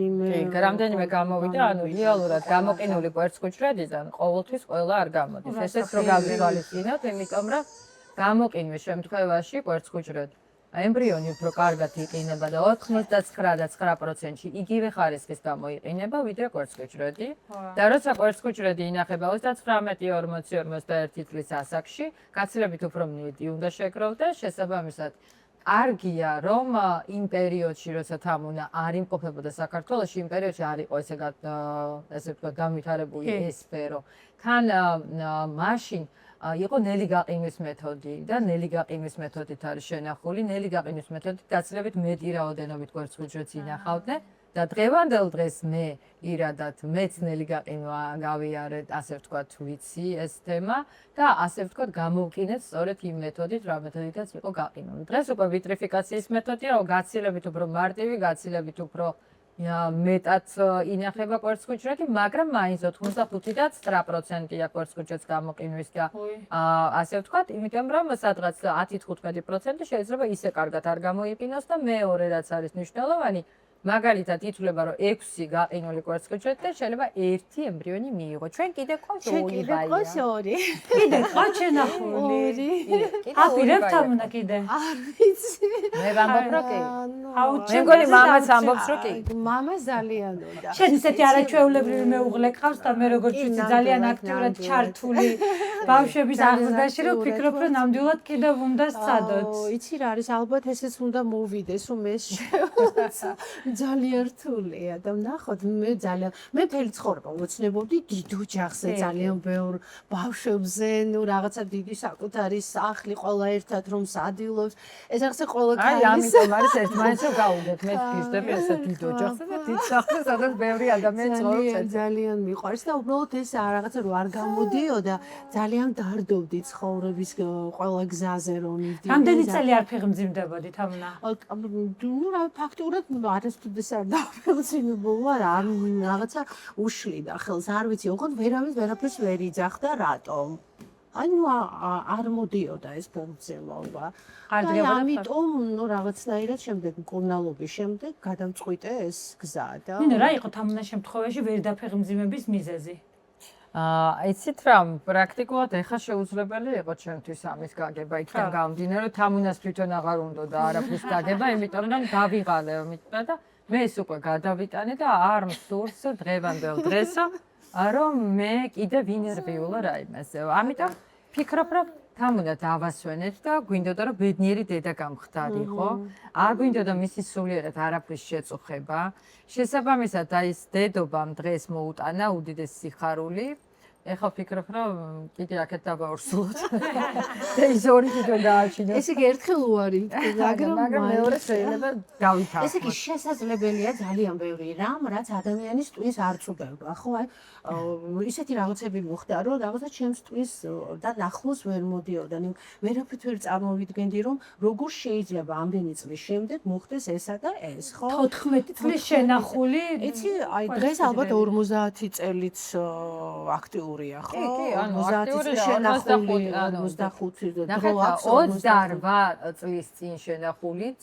რამდენიმე გამოვიდა, ანუ რეალურად გამოყინული კვერცხუჯრედიდან ყოველთვის ყველა არ გამოდის. ესეც რო გავივალისწინოთ, იმიტომ რომ გამოყინვის შემთხვევაში კვერცხუჯრედი ემბრიონი უფრო კარგად იყინება და 99.9%-ში იგივე ხარისხის გამოიყინება, ვიდრე კვერცხუჭრედი. და როცა კვერცხუჭრედი ინახება 39-40-41 წლის ასაკში, გაცილებით უფრო მეტი უნდა შეკროვდეს, შესაბამისად კარგია, რომ იმ პერიოდში, როცა თამუნა არ იმყოფებოდა საქართველოში, იმ პერიოდში არ იყო ესე ვთქვათ, განვითარებული ეს სფერო. თან მაშინ იყო ნელი გაყინვის მეთოდი და ნელი გაყინვის მეთოდით არის შენახული. ნელი გაყინვის მეთოდით გაცილებით მეტი რაოდენობით კვერცხუჭრედს ინახავდნენ და დღევანდელ დღეს მე ირადად მეც ნელი გაყინვა გავიარეთ, ასე ვთქვათ, ვიცი ეს თემა და ასე ვთქვათ, გამოვკინეთ სწორედ იმ მეთოდით, რა მეთოდითაც იყო გაყინული. დღეს უკვე ვიტრიფიკაციის მეთოდია, გაცილებით უფრო მარტივი, გაცილებით უფრო მეტად ინახება კვერცხუჭრედი, მაგრამ მაინც 85-9%-ია კვერცხუჭრედის გამოყინვის და ასე ვთქვათ, იმიტომ რომ სადღაც 10-15% შეიძლება ისე კარგად არ გამოიყინოს და მეორე რაც არის მნიშვნელოვანი, მაგალითად ითვლება რომ 6 გაყინული კვერცხუჭრედი და შეიძლება 1 ემბრიონი მიიღო. ჩვენ კიდე ყავს 2 ბაია. კიდე ყავს შენახული. აპირებ თამუნა კიდე. არ ვიცი. მე ვამბობ რომ კი. აუ მე მგონი მამაც ამბობს რომ კი. მამა ძალიან უნდა. შენ ისეთი არაჩვეულებრივი მეუღლე ყავს და მე როგორც ვიცი ძალიან აქტიურად ჩართული ბავშვების აღზრდაში რომ ვფიქრობ რომ ნამდვილად კიდევ უნდა სცადოთ. იცი რა არის ალბათ ესეც უნდა მოვიდეს რომ ეს ძალიან რთულია და ვნახოთ მე მთელი ცხოვრება ვოცნებობდი დიდ ოჯახზე ძალიან ბევრ ბავშვებზე ნუ რაღაცა დიდი საკუთარი სახლი ყველა ერთად რომ სადილობს ეს რაღაცა ყველა აი ამიტომ არის ერთმანეთს რომ გავუგეთ მე ვგიჟდები ესე დიდ ოჯახზე და დიდ სახლზე სადაც ბევრი ადამიანი ცხოვრობს ძალიან მიყვარს და უბრალოდ ეს რაღაცა რო არ გამოდიოდა ძალიან დარდობდი ცხოვრების ყველა გზაზე რომ მივდივარ რამდენი წელი არ ფიღმძიმდებოდი თამუნა? ნუ რა ფაქტურად არასდროს არ დავფილმებულა არ რაღაცა უშლიდა ხელს არ ვიცი ოღონდ ვერაფერს ვერ იძახდა რატომ აი ნუ არ მოდიოდა ეს ფუნქციონალობა აი ამიტომ ნუ რაღაცნაირად შემდეგ მკურნალობის შემდეგ გადამწყვიტე ეს გზა და ნინო რა იყო თამუნას შემთხვევაში ვერ დაფიღმძიმების მიზეზი? იცით რა, პრაქტიკულად ეხა შეუძლებელი იყო ჩემთვის ამის გაგება, იქიდან გამომდინარე, რომ თამუნას თვითონ აღარ უნდა და არაფრის გაგება, იმიტომ რომ დავიღალე და მე ეს უკვე გადავიტანე და არ მსურს დღევანდელ დღესა, რომ მე კიდე ვინერვიულო რაიმეზე. ამიტომ ფიქრობ, რომ თამუნა დავასვენეთ და გვინდოდა რომ ბედნიერი დედა გამხდარიყო. არ გვინდოდა მისი სულიერად არაფრის შეწუხება. შესაბამისად აი ეს დედობამ დღეს მოუტანა უდიდესი სიხარული. ეხლა ვფიქრობ რომ კიდე აქეთ დავაორსულოთ. და ის ორი თვითონ დააჩინოთ. ესე იგი ერთხელ უარი, მაგრამ მეორე შეიძლება გავითანხმოთ. ესე იგი შესაძლებელია ძალიან ბევრი რამ, რაც ადამიანის ტვინს არ წუბევდა. ხო აი ისეთი რაღაცები მოხდა, რომ რაღაცა ჩემს ტვინს და ნახულს ვერ მოდიოდა. ვერაფრით ვერ წარმოვიდგენდი, რომ როგორ შეიძლება ამდენი წლის შემდეგ მოხდეს ესა და ეს, ხო? 14 წლის შენახული. იცი, აი დღეს ალბათ 50 წელიც აქტიურია, ხო? კი, ანუ 50 შენახული, 25 დრო აქვს 28 წლის წინ შენახულიც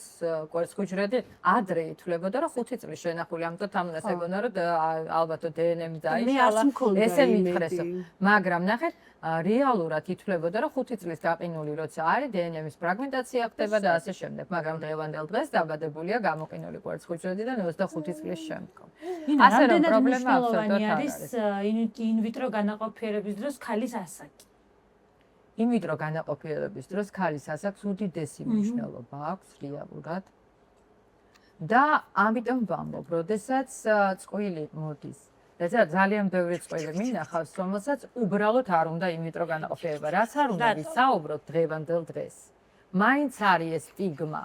კვერცხუჭრედი ადრე ითვლებოდა, რომ 5 წლის შენახული, ამიტომ თამუნას ეგონა, რომ ალბათ დნმ დაიშალა. ესე მითხრესო, მაგრამ ნახეთ, რეალურად ითვლებოდა, რომ 5 წლის გაყინული როცა არის, დნმ-ის ფრაგმენტაცია ხდება და ასე შემდეგ, მაგრამ დღევანდელ დღეს დაბადებულია გამოყინული კვერცხუჭრედი და 25 წლის შემდგომ. ასე რომ პრობლემა აბსოლუტურად არის ინვიტრო განაყოფიერების დროს ქალის ასაკი. ინვიტრო განაყოფიერების დროს ქალის ასაკს უდიდესი მნიშვნელობა აქვს რეალურად. და ამიტომ ვამბობ, როდესაც წყვილი მოდის და ძალიან ბევრი წყვილი მინახავს, რომელსაც უბრალოდ არ უნდა ინვიტრო განაყოფიერება, რაც არ უნდა ვისაუბროთ დღევანდელ დღეს. მაინც არის ეს სტიგმა.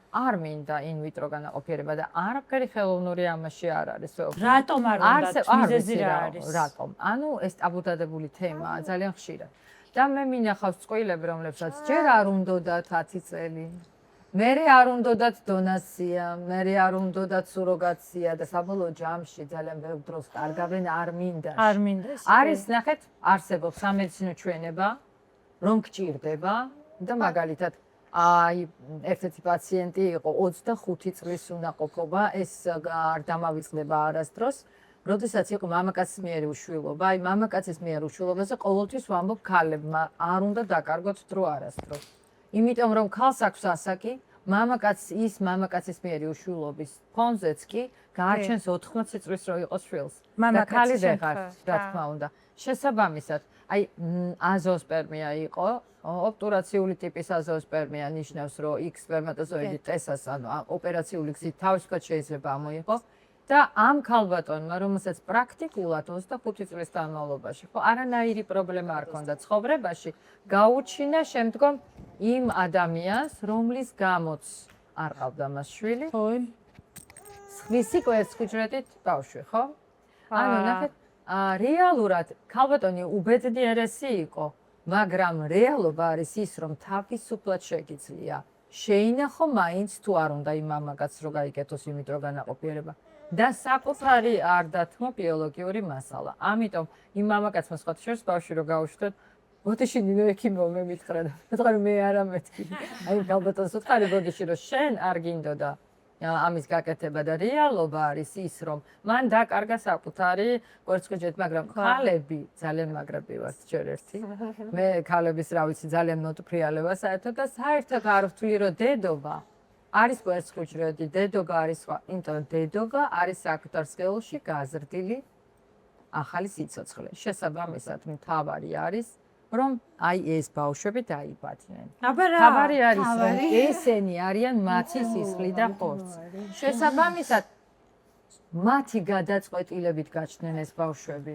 არ მინდა ინვიტრო განაყოფიერება და არაფერი ხელოვნური ამაში არ არის. რატომ არ უნდა? მიზეზი რა არის? რატომ? ანუ ეს ტაბუდადებული თემაა ძალიან ხშირად. და მე მინახავს წყვილები, რომლებსაც ჯერ არ უნდოდათ 10 წელი. მერე არ უნდოდათ დონაცია, მერე არ უნდოდათ სუროგაცია და საბოლოო ჯამში ძალიან ბევრ დროს კარგავენ არ მინდა. არ მინდეს. არის ნახეთ, არსებობს სამედიცინო ჩვენება, რომ გჭირდება და მაგალითად აი ერთ-ერთი პაციენტი იყო 25 წლის უნაყოფობა, ეს არ დამავიწყდება არასდროს. როდესაც იყო მამაკაცის მიერ უშვილობა, აი მამაკაცის მიერ უშვილობაზე ყოველთვის ვამბობ ქალებმა, არ უნდა დაკარგოთ დრო არასდროს. იმიტომ რომ ქალს აქვს ასაკი, მამაკაცის მიერი უშვილობის ფონზეც კი გააჩენს 80 წლის რო იყოს შვილს. მამაკაცის და ხარ, რა თქმა უნდა. შესაბამისად, აი აზოოსპერმია იყო, ოპტურაციული ტიპის აზოოსპერმია ნიშნავს, რომ X სპერმატოზოიდი ტესას, ანუ ოპერაციული გზით თავისუფლად შეიძლება ამოიღოს. და ამ ქალბატონმა, რომელსაც პრაქტიკულად 25 წლის განმავლობაში, ხო, არანაირი პრობლემა არ ჰქონდა ცხოვრებაში, გაუჩინა შემდგომ იმ ადამიანს, რომლის გამოც არ ყავდა მას შვილი. სხვისი კვერცხუჯრედით ბავშვი, ხო? ანუ ნახეთ, რეალურად ქალბატონი უბედნიერესი იყო, მაგრამ რეალობა არის ის, რომ თავისუფლად შეგიძლია შეინახო მაინც თუ არ უნდა იმ მამაკაცს რო გაიკეთოს იმით რო განაყოფიერება. და საკუთარი არ დათმო ბიოლოგიური მასალა. ამიტომ იმ მამაკაცმა სხვათა შორის ბავშვი რო გაუშვათ, ბოდიში ნინო ექიმო მე მითხრა და მეთქარი მე არა მეთქი. აი ქალბატონს ვთქარი ბოდიში რომ შენ არ გინდოდა ამის გაკეთება და რეალობა არის ის რომ მან დაკარგა საკუთარი კვერცხუჯრედი, მაგრამ ქალები ძალიან მაგრები ვართ ჯერ ერთი. მე ქალების რა ვიცი ძალიან მოტფრიალება საერთოდ და საერთოდ არ ვთვლი რომ დედობა არის კვერცხუჯრედი, დედობა არის სხვა, იმიტომ რომ დედობა არის საკუთარ სხეულში გაზრდილი ახალი სიცოცხლე. შესაბამისად, მთავარი არის, რომ აი ეს ბავშვები დაიბადნენ. მთავარი არის, რომ ესენი არიან მათი სისხლი და ხორცი. შესაბამისად, მათი გადაწყვეტილებით გაჩნდნენ ეს ბავშვები.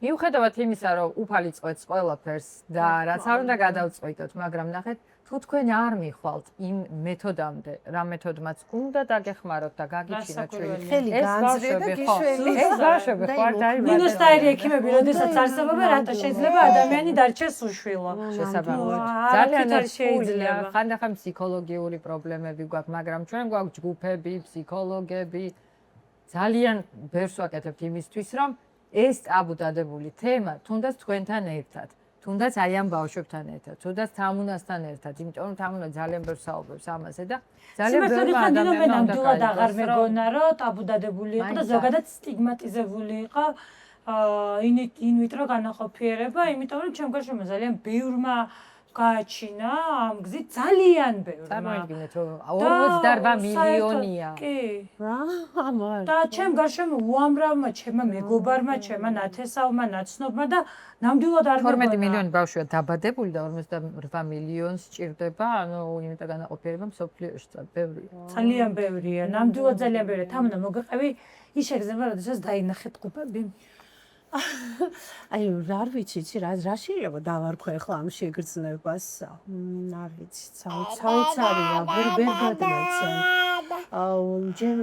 მიუხედავად იმისა, რომ უფალი წყვეტს ყველაფერს და რაც არ უნდა გადავწყვიტოთ, მაგრამ ნახეთ, თუ თქვენ არ მიხვალთ იმ მეთოდამდე, რა მეთოდმაც უნდა დაგეხმაროთ და გაგიჩინოთ ჩვენი ხელი განძრე და გიშველი. ეს ბავშვები ხო არ დაიბადნენ. მინუსტაირი ექიმები, როდესაც არსებობა, რატო შეიძლება ადამიანი დარჩეს უშვილო. შესაბამისად. ძალიან შეიძლება. ხანდახან ფსიქოლოგიური პრობლემები გვაქვს, მაგრამ ჩვენ გვაქვს ჯგუფები, ფსიქოლოგები. ძალიან ბევრს ვაკეთებთ იმისთვის, რომ ეს ტაბუ დადებული თემა თუნდაც თქვენთან ერთად, თუნდაც აი ამ ბავშვებთან ერთად, თუნდაც თამუნასთან ერთად, იმიტომ რომ თამუნა ძალიან ბევრ საუბრობს ამაზე და ძალიან ბევრი ადამიანმა ნამდვილად აღარ მეგონა, რომ ტაბუ დადებული იყო და ზოგადად სტიგმატიზებული იყო in vitro განაყოფიერება, იმიტომ რომ ჩემ გარშემო ძალიან ბევრმა გააჩინა ამ გზით ძალიან ბევრმა. წარმოიდგინეთ რომ 48 მილიონია. კი. რა? ამარ. და ჩემ გარშემო უამრავმა ჩემმა მეგობარმა, ჩემმა ნათესავმა, ნაცნობმა და ნამდვილად არ მეგონა. 12 მილიონი ბავშვია დაბადებული და 58 მილიონს სჭირდება, ანუ იმიტა განაყოფიერება მსოფლიოში ბევრია. ძალიან ბევრია, ნამდვილად ძალიან ბევრია. თამუნა მოგეყევი, ის შეგრძნება, როდესაც დაინახეთ ყופები. აი რა ვიცი, რა შეიძლება დავარქვე ახლა ამ შეგრძნებას? არ ვიცი, ცალცალია, ვერ გადმოცემ. ჯერ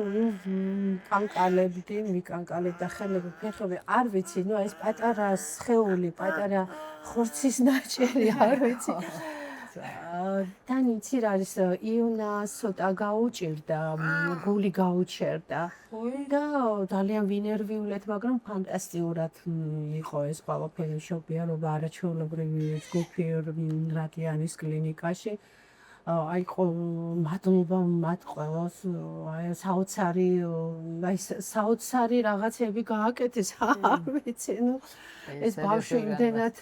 კანკალებდი, მიკანკალებ და ხელები, ფეხები, არ ვიცი, ნუ ეს პატარა სხეული, პატარა ხორცის ნაჭერი, არ ვიცი. თან იცი რა არის, იონას ცოტა გაუჭირდა, გული გაუჩერდა. და ძალიან ვინერვიულად, მაგრამ ფანტასტიკურად იყო ეს ყველაფერი მშობიარობა არაჩვეულებრივი ჯგუფი რადიანის კლინიკაში. აი მადლობა მათ ყველას, აი საოცარი რაღაცები გააკეთეს, არ ვიცი, ნუ ეს ბავშვი იმდენად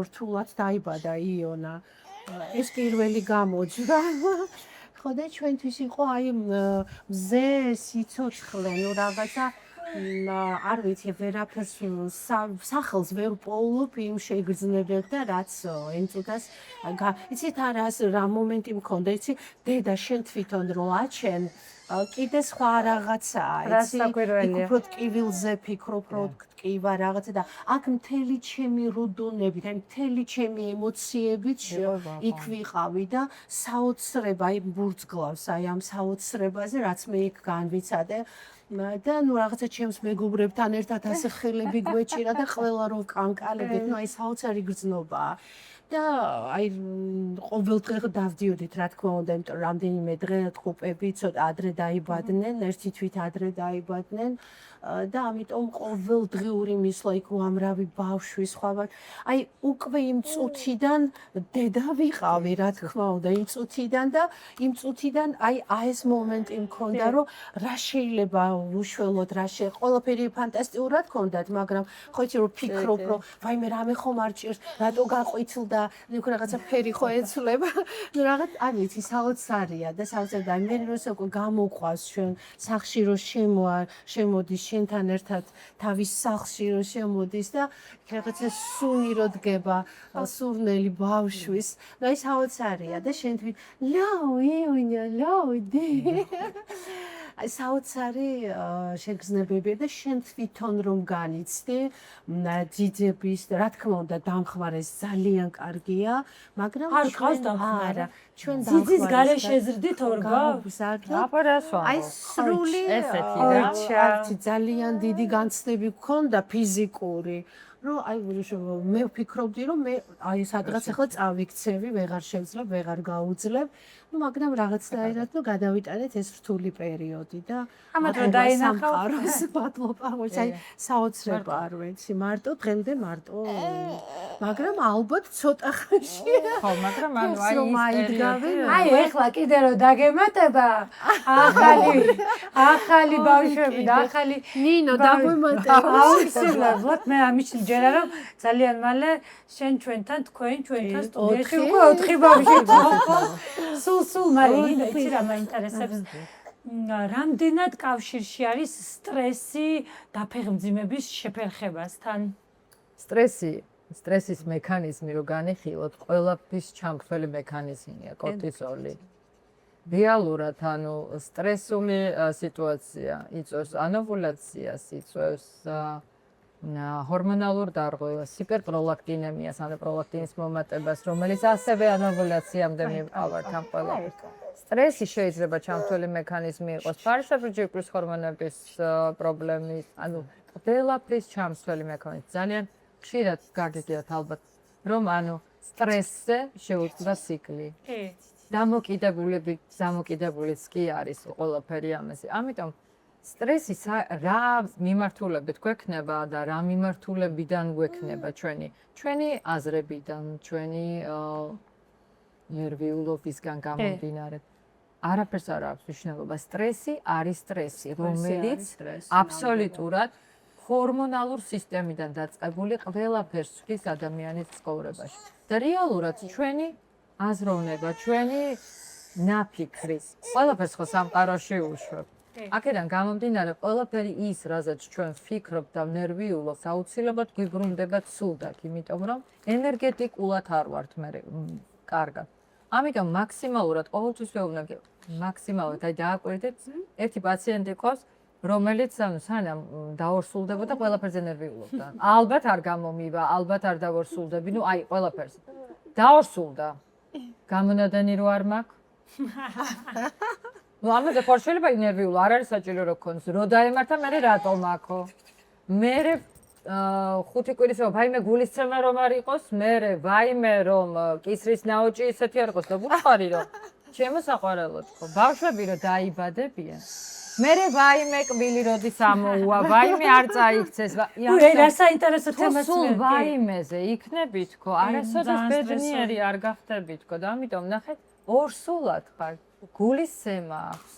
რთულად დაიბადა იონა. ეს პირველი გამოძვრა. ხო და ჩვენთვის იყო აი მზე სიცოცხლე, ნუ რაღაცა არ ვიცი, ვერაფერს სახელს ვერ პოულობ იმ შეგრძნებებს და რაც ენწუთას იცით რა მომენტი მქონდა, იცი, დედა შენ თვითონ რო აჩენ კიდე სხვა რაღაცაა, იცი, უფრო ტკივილზე ფიქრობ, რომ ტკივა რაღაცა და აქ მთელი ჩემი რუდუნებით, აი მთელი ჩემი ემოციებით იქ ვიყავი და საოცრება, აი ბურთგლავს, აი ამ საოცრებაზე, რაც მე იქ განვიცადე. და ნუ რაღაცა ჩემს მეგობრებთან ერთად ასე ხელები გვეჭირა და ყველა რო კანკალებდით, ნუ აი საოცარი გრძნობაა. და აი ყოველდღე დავდიოდით, რა თქმა უნდა, იმიტომ რომ რამდენიმე დღე ყופები ცოტა ადრე დაიბადნენ, ერთი თვით ადრე დაიბადნენ. და ამიტომ ყოველდღიური მისვლა იქ უამრავი ბავშვი სხვა აი უკვე იმ წუთიდან დედა ვიყავი რა თქმა უნდა იმ წუთიდან და იმ წუთიდან აი ეს მომენტი მქონდა რომ რა შეიძლება უშველოდ რა ყველაფერი ფანტასტიკურად ქონდათ მაგრამ ხო იცი რომ ფიქრობ რომ ვაიმე რამე ხომ არ ჭირს რატო გაყვითლდა ნუ რაღაცა ფერი ხო ეცვლება ნუ რაღაც არ ვიცი საოცარია და საოცარია მე როცა უკვე გამოყვას ჩვენ სახლში რომ შემოდის შენთან ერთად თავის სახლში რომ შემოდის და რაღაცა სუნი რო დგება სურნელი ბავშვის და ის საოცარია და შენ თვით ლაუდი საოცარი შეგრძნებებია და შენ თვითონ რომ განიცდი ძიძების რა თქმა უნდა დამხმარეს ძალიან კარგია მაგრამ არ ყავს დამხმარე ჩვენ ძიძის გარეშე ზრდით ორბა აპარასო აი სრული ესეთი რა არც ძალიან დიდი განცდები გქონდა ფიზიკური რომ აი მე ვფიქრობდი რომ მე აი სადღაც ახლა წავიქცევი ვეღარ შევძლებ ვეღარ გაუძლებ ну მაგრამ რაღაცნაირად ნუ გადავიტანეთ ეს რთული პერიოდი და ამათ რომ დაინახავ მადლობა აი საოცრება არ ვიცი მარტო დღემდე მარტო მაგრამ ალბათ ცოტა ხანში ხო მაგრამ ანუ აი ეხლა კიდე რომ დაგემატება ახალი ბავშვები და ახალი ნინო დაგვემატება აუცილებლად მე ამის ჯერა რომ ძალიან მალე შენ ჩვენთან ჩვენთან სტუდიაში უკვე 4 ბავშვი სულ მალე ნინო იცი რა მაინტერესებს რამდენად კავშირში არის სტრესი დაფეხმძიმების შეფერხებასთან სტრესის მექანიზმი რო განიხილოთ ყველაფრის ჩამქრელი მექანიზმია კორტიზოლი რეალურად ანუ სტრესული სიტუაცია იწვევს ანოვულაციას იწვევს ჰორმონალურ დარღვევას, ჰიპერპროლაქტინემიას, ანუ პროლაქტინის მომატებას, რომელიც ასევე ანოვულაციამდე მივყავართ ამ ყველაფერს. სტრესი შეიძლება ჩამთვლელი მექანიზმი იყოს, ფარშაბჯიკრის ჰორმონების პრობლემის, ანუ ყველაფრის ჩამთვლელი მექანიზმი. ძალიან ხშირად გაგიგებთ ალბათ, რომ ანუ სტრესზე შეუწყდა ციკლი. დამოკიდებულიც კი არის ყველაფერი ამაზე. ამიტომ სტრესი რა მიმართულებით გვექნება და რა მიმართულებიდან გვექნება ჩვენი აზრებიდან, ჩვენი ნერვიულობისგან გამომდინარე. არაფერს არ აქვს მნიშვნელობა. სტრესი არის სტრესი, რომელიც აბსოლუტურად ჰორმონალურ სისტემიდან დაწყებული ყველაფერს ხდის ადამიანის ცხოვრებაში. და რეალურად ჩვენი აზროვნება, ჩვენი ნაფიქრის ყველაფერს ხო სამყაროში უშვებთ. აქედან გამომდინარე ყველაფერი ის, რაზეც ჩვენ ვფიქრობთ და ნერვიულობთ, აუცილებლად გვიბრუნდება ცუდად, იმიტომ რომ ენერგეტიკულად არ ვართ მე კარგად. ამიტომ მაქსიმალურად ყოველთვის ვეუბნები, მაქსიმალურად აი დააკვირდეთ, ერთი პაციენტი ყავს, რომელიც სანამ დაორსულდებოდა ყველაფერზე ნერვიულობდა. ალბათ არ გამომივა, ალბათ არ დავორსულდები, ნუ აი ყველაფერს. დაორსულდა. გამონადენი რო არ მაქვს? ნუ ამაზე ხო შეიძლება ინერვიულ არ არის საჭირო რომ გქონდეს რო დაემართა მე რატო მაქო მე 5 კვირის რომ ვაიმე გულისცემა რომ არ იყოს მე ვაიმე რომ კისრის ნაოჭი ისეთი არ იყოს და ვუთხარი რომ ჩემო საყვარელო თქო ბავშვები რომ დაიბადებიან მე ვაიმე კბილი როდის ამოუვა ვაიმე არ წაიქცეს რა საინტერესო თემას სულ ვაიმეზე იქნები თქო არასოდეს ბედნიერი არ გახდები თქო და ამიტომ ნახეთ ორსულად ხარ გულისცემა აქვს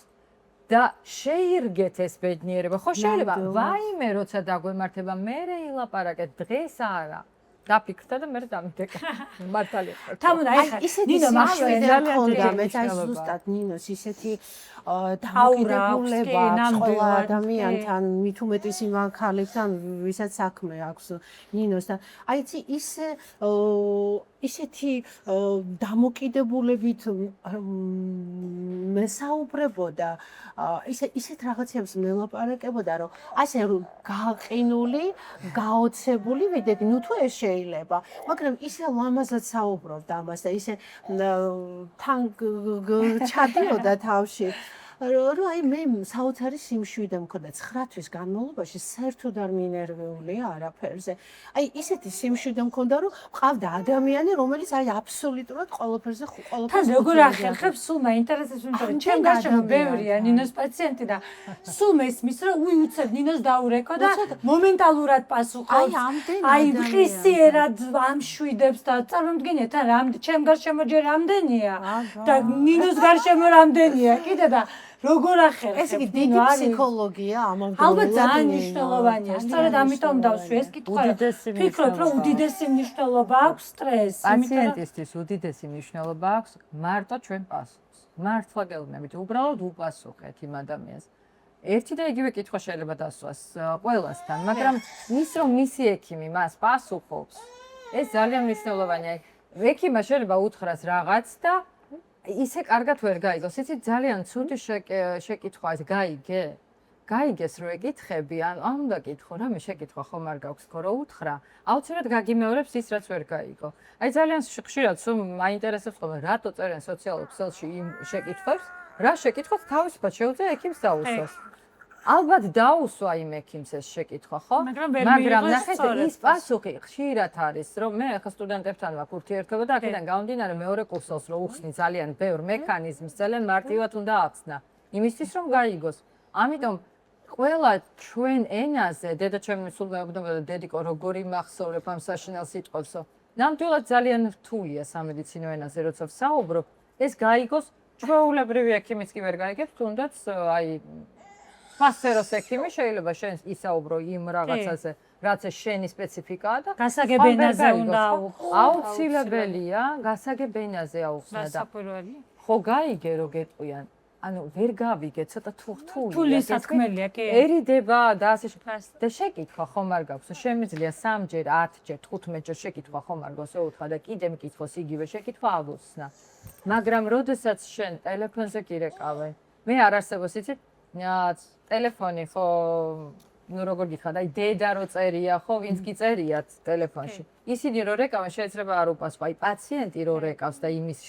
და შეირგეთ ეს ბედნიერება. ხო შეიძლება ვაიმე როცა დაგვემართება მე ილაპარაკეთ დღეს არა. დაფიქრდა და მე დამიდეკა. მართალია. თამუნა ეხა ნინო მაშინდა მე აი ზუსტად ნინოს ისეთი დამოკიდებულება ყველა ადამიანთან მით უმეტეს იმ ხალებთან ვისაც საქმე აქვს ნინოსთან. აი ისეთი დამოკიდებულებით მესაუბრებოდა ისეთ რაღაცებს მელაპარაკებოდა რომ ასე გაყინული გაოცებული ვიდექი ნუ თუ ეს შეიძლება მაგრამ ისე ლამაზად საუბრობდა ამას და ისე თან ჩადიოდა თავში რომ აი მე საოცარი სიმშვიდე მქონდა 9 თვის განმავლობაში საერთოდ არ მინერვიულია არაფერზე. აი ისეთი სიმშვიდე მქონდა რომ მყავდა ადამიანი რომელიც აი აბსოლუტურად ყველაფერზე თან როგორ ახერხებს სულ მაინტერესებს იმიტომ ჩემ გარშემო ბევრია ნინოს პაციენტი და სულ მესმის რომ უცებ ნინოს დაურეკო და მომენტალურად პასუხობს აი ხისიერად ამშვიდებს და წარმოგიდგენია თან ჩემ გარშემო ჯერ რამდენია და ნინოს გარშემო რამდენია კიდე და როგორ ახერხებს? ეს იგი დიდი ფსიქოლოგია ამავდროულად. ალბათ ძალიან მნიშვნელოვანია. სწორედ ამიტომ დავსვი ეს კითხვა. ფიქრობ, რომ უდიდესი მნიშვნელობა აქვს სტრესს. პაციენტისთვის უდიდესი მნიშვნელობა აქვს მარტო ჩვენ პასუხს. მართლა გეუბნებით, უბრალოდ უპასუხეთ იმ ადამიანს. ერთი და იგივე კითხვა შეიძლება დასვას ყველასთან, მაგრამ ის რომ მისი ექიმი მას პასუხობს, ეს ძალიან მნიშვნელოვანია. ექიმმა შეიძლება უთხრას რაღაც და ისე კარგად ვერ გაიგოს. იცით ძალიან ცუდი შეკითხვაა ეს გაიგე? გაიგეს რო ეკითხები, ან უნდა კითხო, რამე შეკითხვა ხომ არ გაქვს, ხო რო უთხრა. აუცილებლად გაგიმეორებს ის რაც ვერ გაიგო. აი ძალიან ხშირად სულ მაინტერესებს ხოლმე რატო წერენ სოციალურ ქსელში იმ შეკითხვებს, რა შეკითხვას თავისუფლად შეუძლია ექიმს დაუსვას. ალბათ დაუსვა იმ ექიმს ეს შეკითხვა, ხო? მაგრამ ნახეთ ის პასუხი ხშირად არის, რომ მე ახლა სტუდენტებთან ვაქვს ურთიერთობა და აქედან გამომდინარე მეორე კურსელს რო უხსნი ძალიან ბევრ მექანიზმს, ძალიან მარტივად უნდა ახსნა. იმისთვის რომ გაიგოს. ამიტომ ყველა ჩვენ ენაზე, დედაჩემი სულ მეუბნება და დედიკო როგორი მახსოვრებ ამ საშინელ სიტყვებსო. ნამდვილად ძალიან რთულია სამედიცინო ენაზე, როცა ვსაუბრობ, ეს გაიგოს ჩვეულებრივი ექიმიც კი ვერ გაიგებს, თუნდაც აი ფასეროს ექიმი შეიძლება შენ ისაუბრო იმ რაღაცაზე, რაც შენი სპეციფიკაა და გასაგებენაზე უნდა აუცილებელია გასაგებენაზე აუხსნა და ხო გაიგე რო გეტყვიან ანუ ვერ გავიგე ცოტა რთულია თული საქმელია კი ერიდება და ასე და შეკითხვა ხომ არ გაქვს შემიძლია 3ჯერ 10ჯერ 15ჯერ შეკითხვა ხომ არ გოს უთხრა და კიდე მკითხოს იგივე შეკითხვა აუხსნა მაგრამ როდესაც შენ ტელეფონზე კი რეკავე მე არ არსებობს იცით ტელეფონი ხო ну როგორ გითხრათ, აი დედა რო წერია, ხო, ვინც კი წერიათ ტელეფონში. ისინი რო რეკავენ, შეიძლება არ უპასუხო, აი პაციენტი რო რეკავს და იმის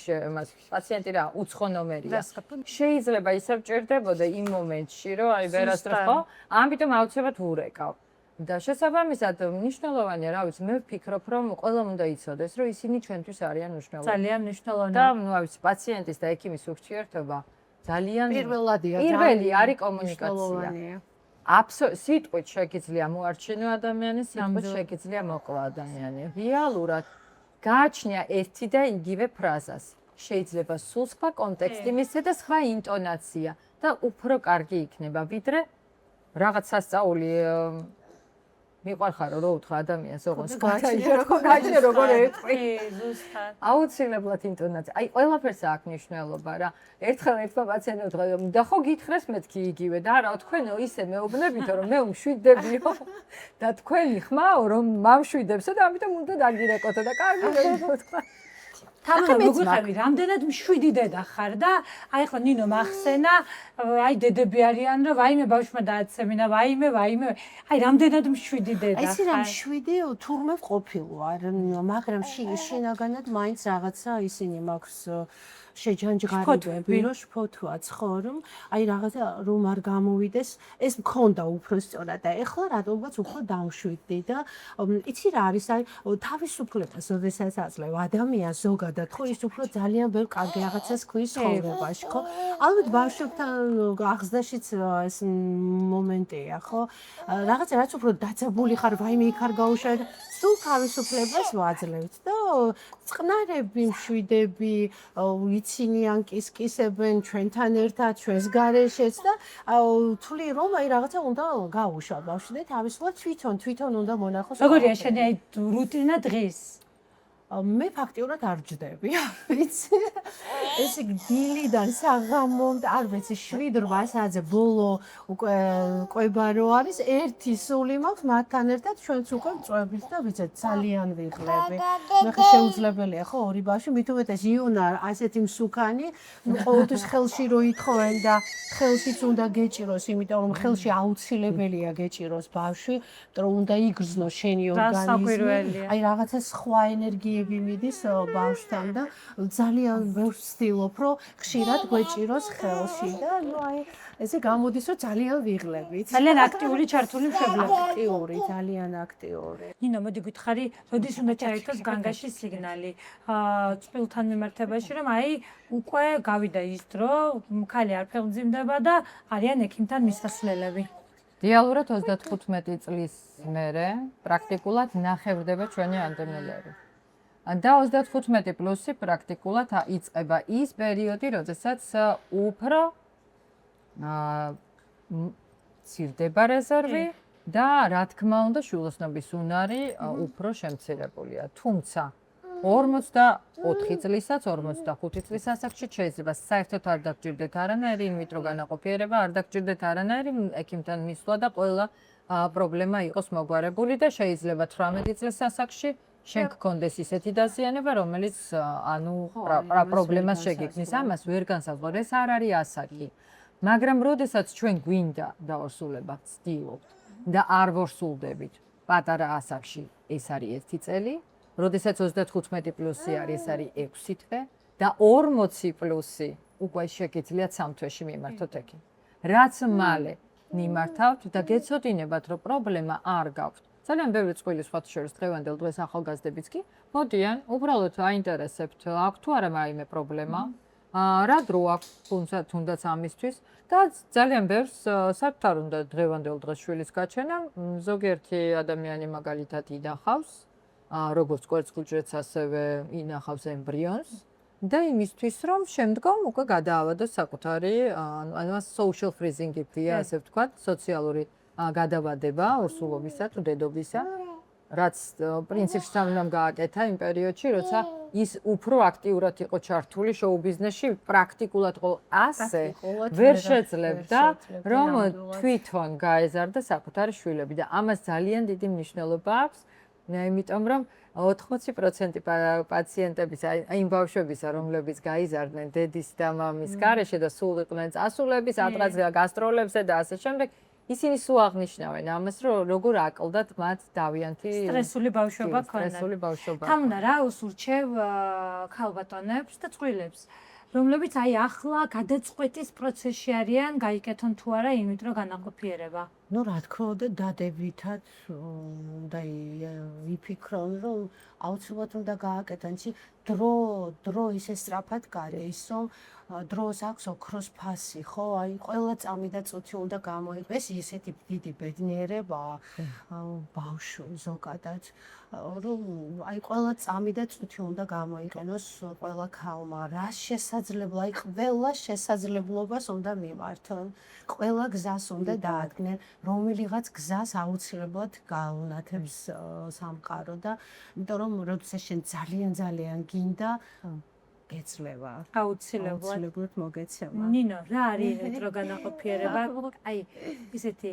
პაციენტი რა, უცხო ნომერია. შეიძლება ისევ ჭირდებოდა იმ მომენტში, რომ აი ვერასდროს ხო, ამიტომ აუცილებლად ურეკავ. და შესაბამისად მნიშვნელოვანია, რა ვიცი, მე ვფიქრობ, რომ ყველამ უნდა იცოდეს, რომ ისინი ჩვენთვის არიან მნიშვნელოვანი. ძალიან მნიშვნელოვანია. და ну აი პაციენტის და ექიმის ურთიერთობა ძალიან პირველი არის კომუნიკაცია. სიტყვით შეგიძლია მოარჩინო ადამიანის, სიტყვით შეგიძლია მოყვა ადამიანი. რეალურად გააჩნია ერთი და იგივე ფრაზას. შეიძლება სულ სხვა კონტექსტი მისცე და სხვა ინტონაცია და უფრო კარგი იქნება, ვიდრე რაღაც სასწაული მიყვარხარო რო უთხრა ადამიანს, ოღონდ სხვა გაიჭე როგორ ეთქვი. ზუსტად. აუცილებლად ინტონაცია. აი ყველაფერს აქვს მნიშვნელობა რა. ერთხელ ერთმა პაციენტმა უთხრა და ხო გითხრეს მეთქი იგივე და არა თქვენო ისე მეუბნებითო რომ მე უმშვიდებიო და თქვენი ხმაო რომ მამშვიდებსო და ამიტომ უნდა დაგირეკოთო და კარგი მეთქვა. თამარ მოგიხარი რამდენად მშვიდი დედა ხარ და აი ხო ნინო მახსენა აი დედები არიან რომ ვაიმე ბავშვმა დააცემინა ვაიმე აი რამდენად მშვიდი დედა ხარ აი ეს რა მშვიდი თურმე ყოფილვარ მაგრამ შინაგანად მაინც რაღაცა ისინი მაქვს შეჯანჯღარებები რომ შფოთვაც ხო რომ აი რაღაცა რომ არ გამოვიდეს ეს მქონდა უფრო სწორად და ეხლა რატომაც უფრო დამშვიდდი და იცი რა არის აი თავისუფლებას როდესაც აძლევ ადამიანს ზოგადად ხო ის უფრო ძალიან ბევრ კარგი რაღაცას ქვის ცხოვრებაში ხო ალბათ ბავშვებთან აღზრდაშიც ეს მომენტია ხო რაღაცა რაც უფრო დაძაბული ხარ ვაიმე იქ არ გაუშავე და სულ თავისუფლებას ვაძლევთ და წყნარები მშვიდები იცინიან კისკისებენ ჩვენთან ერთად ჩვენს გარეშეც და თვლი რომ აი რაღაცა უნდა გაუშვა ბავშვი და თავისუფლად თვითონ უნდა მონახოს როგორია შენი აი რუტინა დღის მე ფაქტიურად არ ჯდები ვიცი ეს დილიდან საღამომდე არ ვიცი 7-8 საათზე ბოლო უკვე ყვება რო არის ერთი სული მაქვს მათთან ერთად ჩვენც უკვე წვევით და ვიცი ძალიან ვიღლები მე ხა შეუძლებელია ხო ორი ბავშვი მით უმეტეს იონა ასეთი მსუქანი ყოველთვის ხელში რო ითხოვენ და ხელშიც უნდა გეჭიროს იმიტომ რომ ხელში აუცილებელია გეჭიროს ბავშვი იმიტომ რომ უნდა იგრძნოს შენი ორგანიზმი აი რაღაცა სხვა ენერგიები გონიები მიდის ბავშვთან და ძალიან ბევრს ვცდილობ, რომ ხშირად გვეჭიროს ხელში და ესე გამოდის, რომ ძალიან ვიღლებით. ძალიან აქტიური ჩართული მშობლები. აქტიური, ძალიან აქტიური. ნინო, მოდი გითხარი, როდის უნდა ჩაერთოს განგაში სიგნალი წყვილთან მიმართებაში, რომ უკვე გავიდა ის დრო, ქალი არ ფეხმძიმდება და არიან ექიმთან მისასვლელები. რეალურად 35 წლის მერე პრაქტიკულად ნახევრდება ჩვენი ანდემნელები. და 35 პლუსი პრაქტიკულად იწყება ის პერიოდი, როდესაც უფრო ცირდება რეზერვი და რა თქმა უნდა შვილოსნობის უნარი უფრო შემცირებულია. თუმცა 44 წლისაც, 45 წლის ასაკში შეიძლება საერთოდ არ დაგჭირდეთ არანაირი ინვიტრო განაყოფიერება, არ დაგჭირდეთ არანაირი ექიმთან მისვლა და ყველა პრობლემა იყოს მოგვარებული და შეიძლება 18 წლის ასაკში შენ გქონდეს ისეთი დაზიანება, რომელიც პრობლემას შეგექმნის. ამას ვერ განსაზღვროთ, ეს არ არის ასაკი. მაგრამ როდესაც ჩვენ გვინდა დაორსულება ვცდილობთ და არ ვორსულდებით პატარა ასაკში, ეს არის 1 წელი. როდესაც 35 პლუსი არის, ეს არის 6 თვე და 40 პლუსი უკვე შეგიძლიათ 3 თვეში მიმართოთ ექიმ. რაც მალე მიმართავთ და გეცოდინებათ, რომ პრობლემა არ გაქვთ. ძალიან ბევრი წყვილის ფოთშორის დღევანდელ დღეს ახალგაზრდებიც კი მოდიან, უბრალოდ აინტერესებთ, აქვს თუ არა რაიმე პრობლემა, რა დრო აქვს თუნდაც ამისთვის და ძალიან ბევრს საერთოდ არ უნდა დღევანდელ დღეს შვილის გაჩენა. ზოგიერთი ადამიანი მაგალითად ინახავს როგორც კვერცხუჯრედს, ასევე ინახავს ემბრიონს და იმისთვის, რომ შემდგომ უკვე გადაავადოს საკუთარი, ანუ social freezing იქია, ასე ვთქვათ, სოციალური გადავადება ორსულობისა თუ დედობისა, რაც პრინციპში უნდა გააკეთა იმ პერიოდში, როცა ის უფრო აქტიურად იყო ჩართული შოუ ბიზნესში, პრაქტიკულად ყო ასე ვერ შეძლებდა, რომ თვითონ გაეზარდა საკუთარი შვილები და ამას ძალიან დიდი მნიშვნელობა აქვს. იმიტომ რომ 80% პაციენტების, იმ ბავშვებისა, რომლებიც გაიზარდნენ დედის და მამის გარეშე და სულ იყვნენ წასულების, ატყაც გასტროლებზე და ასე შემდეგ, ისინი სულ აღნიშნავენ ამას, რომ როგორ აკლდათ მათ დავიანთი სტრესული ბავშვობა ქონდათ. სტრესული ბავშვობა. თამნა რა უსურჩევ ქალბატონებს და წყვილებს, რომლებიც ახლა გადაწყვეტის პროცესში არიან, გაიკეთონ თუ არა ინვიტრო განაყოფიერება. Ну, რა თქმა უნდა, დადებითად და იფიქრონ, რომ აუცილებლად უნდა გააკეთონ, დრო ისე სწრაფად გადის, რომ დროს აქვს ოქროს ფასი, ხო? ყველა წამი და წუთი უნდა გამოიყენოს, ესეთი დიდი ბედნიერებაა ბავშვ ზოგადად, რომ ყველა წამი და წუთი უნდა გამოიყენოს ყველა ქალმა. რა შესაძლებლობა, ყველა შესაძლებლობას უნდა მიმართონ, ყველა გზას უნდა დაადგნენ, რომელიღაც გზას აუცილებლად გაუნათებს სამყარო და იმიტომ რომ როდესაც შენ ძალიან გინდა გეძლევა. აუცილებლად მოგეცემა. ნინო, რა არის ინვიტრო განაყოფიერება? ისეთი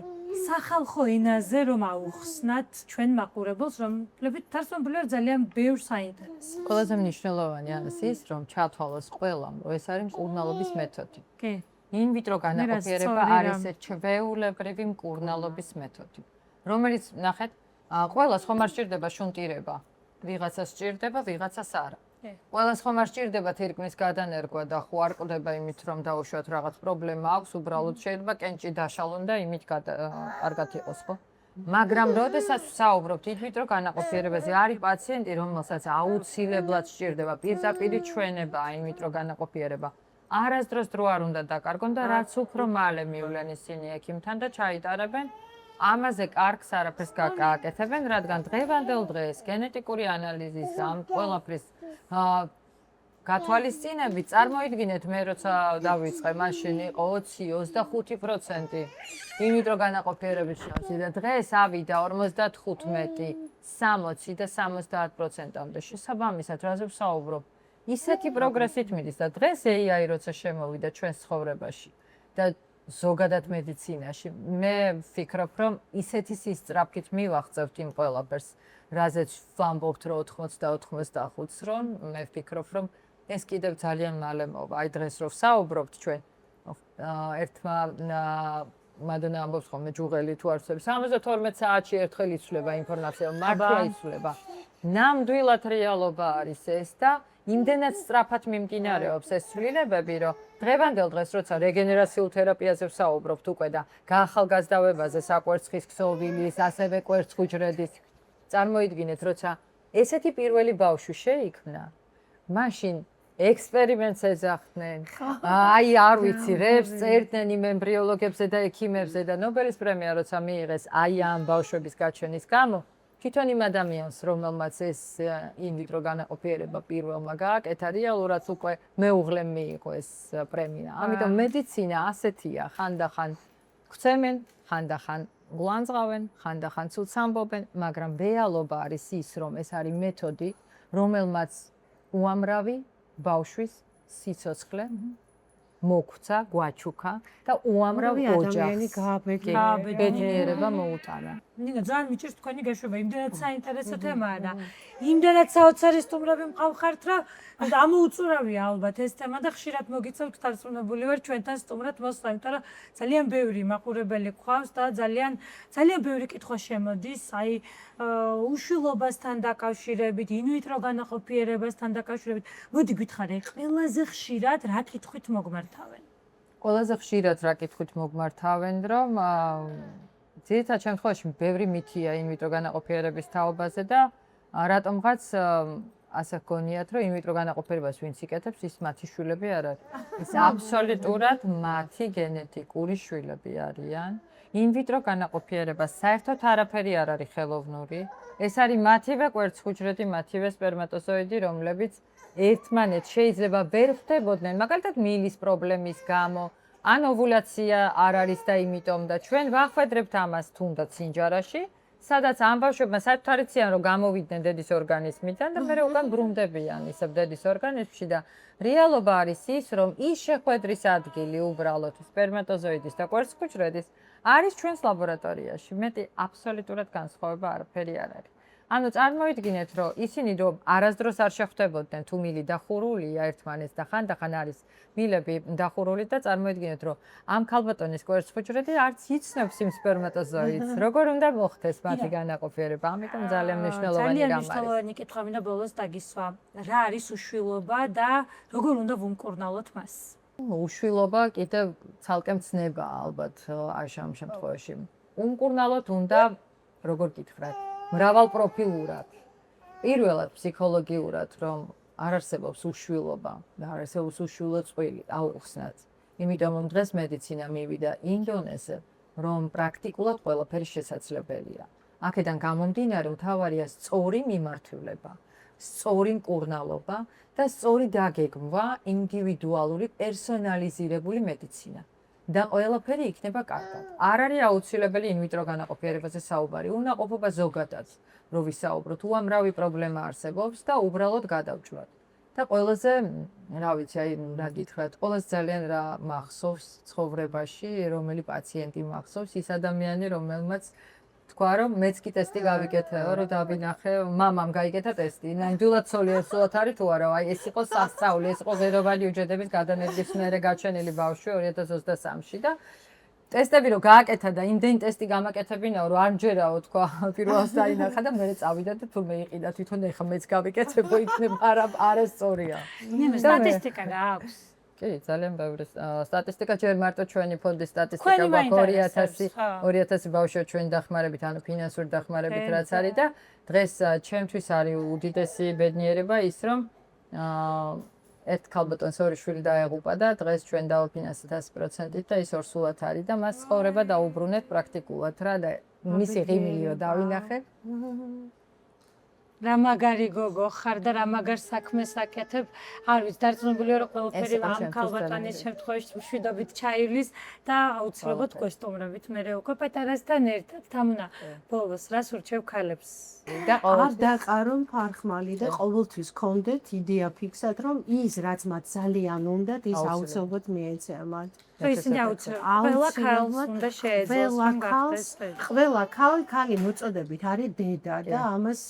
სახალხო ენაზე რომ აუხსნათ ჩვენ მაყურებელს, რომლებიც თარგმნილი ძალიან ბევრს აინტერესებს. ყველაზე მნიშვნელოვანი არის ის, რომ ჩათვალოს ყველამ, რომ ეს არის მკურნალობის მეთოდი. კი. ინვიტრო განაყოფიერება არის ჩვეულებრივი მკურნალობის მეთოდი, რომელიც ნახეთ, ყველას ხომ არ სჭირდება შუნტირება, ვიღაცას სჭირდება, ვიღაცას არა. ყველას ხომ არ სჭირდება თირკმლის გადანერგვა და ხო არ ყდება იმით, რომ დაუშვათ რაღაც პრობლემა აქვს, უბრალოდ შეიძლება კენჭი დაშალონ და იმით კარგად იყოს, ხო? მაგრამ როდესაც ვსაუბრობთ ინვიტრო განაყოფიერებაზე, არის პაციენტი, რომელსაც აუცილებლად სჭირდება პირდაპირი ჩვენება ინვიტრო განაყოფიერება. არასდროს დრო არ უნდა დაკარგონ და რაც უფრო მალე მივლენ ისინი ექიმთან და ჩაიტარებენ, ამაზე კარგს არაფერს გააკეთებენ, რადგან დღევანდელ დღეს გენეტიკური ანალიზის ამ ყველაფრის გათვალისწინებით წარმოიდგინეთ მე როცა დავიწყე, მაშინ იყო 20-25% ინვიტრო განაყოფიერების შანსი და დღეს ავიდა 55, 60 და 70%-მდე. შესაბამისად, რაზე ვსაუბრობ? ისეთი პროგრესით მიდის და დღეს AI როცა შემოვიდა ჩვენს ცხოვრებაში და ზოგადად მედიცინაში, მე ვფიქრობ, რომ ისეთი სისწრაფით მივახცევთ იმ ყველაფერს, რაზეც ვამბობთ, რომ 90-95-ს, რომ მე ვფიქრობ, რომ ეს კიდევ ძალიან მალე მოვა. აი დღეს რო ვსაუბრობთ ჩვენ ერთმა მადონა ამბობს ხოლმე ჯუღელი თუ არ ვცდები 72 საათში ერთხელ იცვლება ინფორმაცია, მართლა იცვლება. ნამდვილად რეალობა არის ეს და იმდენად სწრაფად მიმდინარეობს ეს ცვლილებები, რომ დღევანდელ დღეს როცა რეგენერაციულ თერაპიაზე ვსაუბრობთ უკვე და გაახალგაზრდავებაზე, საკვერცხის ქსოვილის, ასევე კვერცხუჯრედის, წარმოიდგინეთ, როცა ესეთი პირველი ბავშვი შეიქმნა, მაშინ ექსპერიმენტს ეძახდნენ. აი, არ ვიცი, რებს წერდნენ იმ ემბრიოლოგებზე და ექიმებზე და ნობელის პრემია როცა მიიღეს აი ამ ბავშვების გაჩენის გამო, თვითონ იმ ადამიანს, რომელმაც ეს ინვიტრო განაყოფიერება პირველმა გააკეთა, რეალურად უკვე მეუღლემ მიიღო ეს პრემია. ამიტომ მედიცინა ასეთია, ხანდახან გვცემენ, ხანდახან გულანძღავენ, ხანდახან ცუდს ამბობენ, მაგრამ რეალობა არის ის, რომ ეს არის მეთოდი, რომელმაც უამრავი ბავშვის სიცოცხლე მოგვცა, გვაჩუქა და უამრავ ოჯახს ბედნიერება მოუტანა. ნინა, ძალიან მიჭირს თქვენი გაშვება, იმდენად საინტერესო თემაა და იმდენად საოცარი სტუმრები მყავხართ, რომ ამოუწურავია ალბათ ეს თემა და ხშირად მოგიწევთ დარწმუნებული ვარ ჩვენთან სტუმრად მოსვლა, იმიტომ რომ ძალიან ბევრი მაყურებელი გვყავს და ძალიან ბევრი კითხვა შემოდის, აი უშვილობასთან დაკავშირებით, ინვიტრო განაყოფიერებასთან დაკავშირებით. მოდი გითხარით, ყველაზე ხშირად რა კითხვით მოგმართავენ? ყველაზე ხშირად რა კითხვით მოგმართავენ, რომ ძირითადად შემთხვევაში ბევრი მითია ინვიტრო განაყოფიერების თაობაზე და რატომღაც ასე გქონიათ, რომ ინვიტრო განაყოფიერებას ვინც იკეთებს, ის მათი შვილები არ არის. ის აბსოლუტურად მათი გენეტიკური შვილები არიან. ინვიტრო განაყოფიერებას საერთოდ არაფერი არ არის ხელოვნური. ეს არის მათივე კვერცხუჯრედი, მათივე სპერმატოზოიდი, რომლებიც ერთმანეთს შეიძლება ვერ ხვდებოდნენ, მაგალითად მილის პრობლემის გამო, ან ოვულაცია არ არის და იმიტომ და ჩვენ ვახვედრებთ ამას თუნდაც სინჯარაში, სადაც ამ ბავშვებმა საერთოდ არ იციან, რომ გამოვიდნენ დედის ორგანიზმიდან და მერე უკან ბრუნდებიან ისევ დედის ორგანიზმში და რეალობა არის ის, რომ ის შეხვედრის ადგილი უბრალოდ სპერმატოზოიდის და კვერცხუჯრედის არის ჩვენს ლაბორატორიაში. მეტი აბსოლუტურად განსხვავება არაფერი არ არის. ანუ წარმოიდგინეთ, რომ ისინი რომ არასდროს არ შეხვდებოდნენ თუ მილი დახურულია ერთმანეთს და ხანდახან არის მილები დახურული და წარმოიდგინეთ, რომ ამ ქალბატონის კვერცხუჯრედი არც იცნობს იმ სპერმატოზოიდს, როგორ უნდა მოხდეს მათი განაყოფიერება. ამიტომ ძალიან მნიშვნელოვანი რამ არის. ძალიან მნიშვნელოვანი კითხვა მინდა ბოლოს დაგისვა. რა არის უშვილობა და როგორ უნდა ვუმკურნალოთ მას? უშვილობა კიდევ ცალკე მცნება ალბათ ამ შემთხვევაში. უმკურნალოთ უნდა როგორ გითხრათ, მრავალპროფილურად. პირველად ფსიქოლოგიურად, რომ არ არსებობს უშვილობა და არ არსებობს უშვილო წყვილი, აუხსნათ. იმიტომ რომ დღეს მედიცინა მივიდა იმ დონეზე, რომ პრაქტიკულად ყველაფერი შესაძლებელია. აქედან გამომდინარე, მთავარია სწორი მიმართულება, სწორი მკურნალობა და სწორი დაგეგმვა, ინდივიდუალური, პერსონალიზირებული მედიცინა. და ყველაფერი იქნება კარგად. არ არის აუცილებელი ინვიტრო განაყოფიერებაზე საუბარი. უნაყოფობა ზოგადად, რო ვისაუბროთ, უამრავი პრობლემა არსებობს და უბრალოდ გადავჭრათ. და ყველაზე, რა ვიცი, აი რა გითხრათ, ყველაზე ძალიან რა მახსოვს ცხოვრებაში, რომელი პაციენტი მახსოვს, ის ადამიანი, რომელმაც თქვა, რომ მეც კი ტესტი გავიკეთეო, რომ დავინახე, მამამ გაიკეთა ტესტი. ნამდვილად სოლიარულად არის თუ არა, აი ეს იყო სასწაული, ეს იყო ღეროვანი უჯრედების გადანერგვის მერე გაჩენილი ბავშვი 2023-ში და ტესტები რო გააკეთა და იმდენი ტესტი გამაკეთებინაო, რომ არ მჯერაო თქვა, პირველს დაინახა და მერე წავიდა და თურმე იყიდა თვითონ ეხა მეც გავიკეთებო, იქნება არასწორია. ნემა სტატისტიკა გააქვს. კი, ძალიან ბევრი სტატისტიკა ჯერ მარტო ჩვენი ფონდის სტატისტიკა გვაქვს 2000 ბავშვი ჩვენ დახმარებით, ანუ ფინანსური დახმარებით რაც არის და დღეს ჩემთვის არის უდიდესი ბედნიერება ის, რომ ერთ ქალბატონს ორი შვილი დაეღუპა და დღეს ჩვენ დავაფინანსეთ 100%-ით და ის ორსულად არის და მას ცხოვრება დაუბრუნეთ პრაქტიკულად რა და მისი ღიმილიო დავინახე. რა მაგარი გოგო ხარ და რა მაგარ საქმეს აკეთებ. არ ვიცი, დარწმუნებული ვარ, რომ ყველაფერი ამ ქალბატონის შემთხვევაში მშვიდობით ჩაივლის და აუცილებლად გვესტუმრებით მერე უკვე პატარასთან ერთად. თამუნა, ბოლოს რას ურჩევ ქალებს? არ დაყარონ ფარხმალი და ყოველთვის გქონდეთ იდეა ფიქსად, რომ ის რაც მათ ძალიან უნდათ, ის აუცილებლად მიეცემათ. ისინი აუცილებლად ყველა ქალს უნდა შეეძლოს. ყველა ქალი მოწოდებით არის დედა და ამას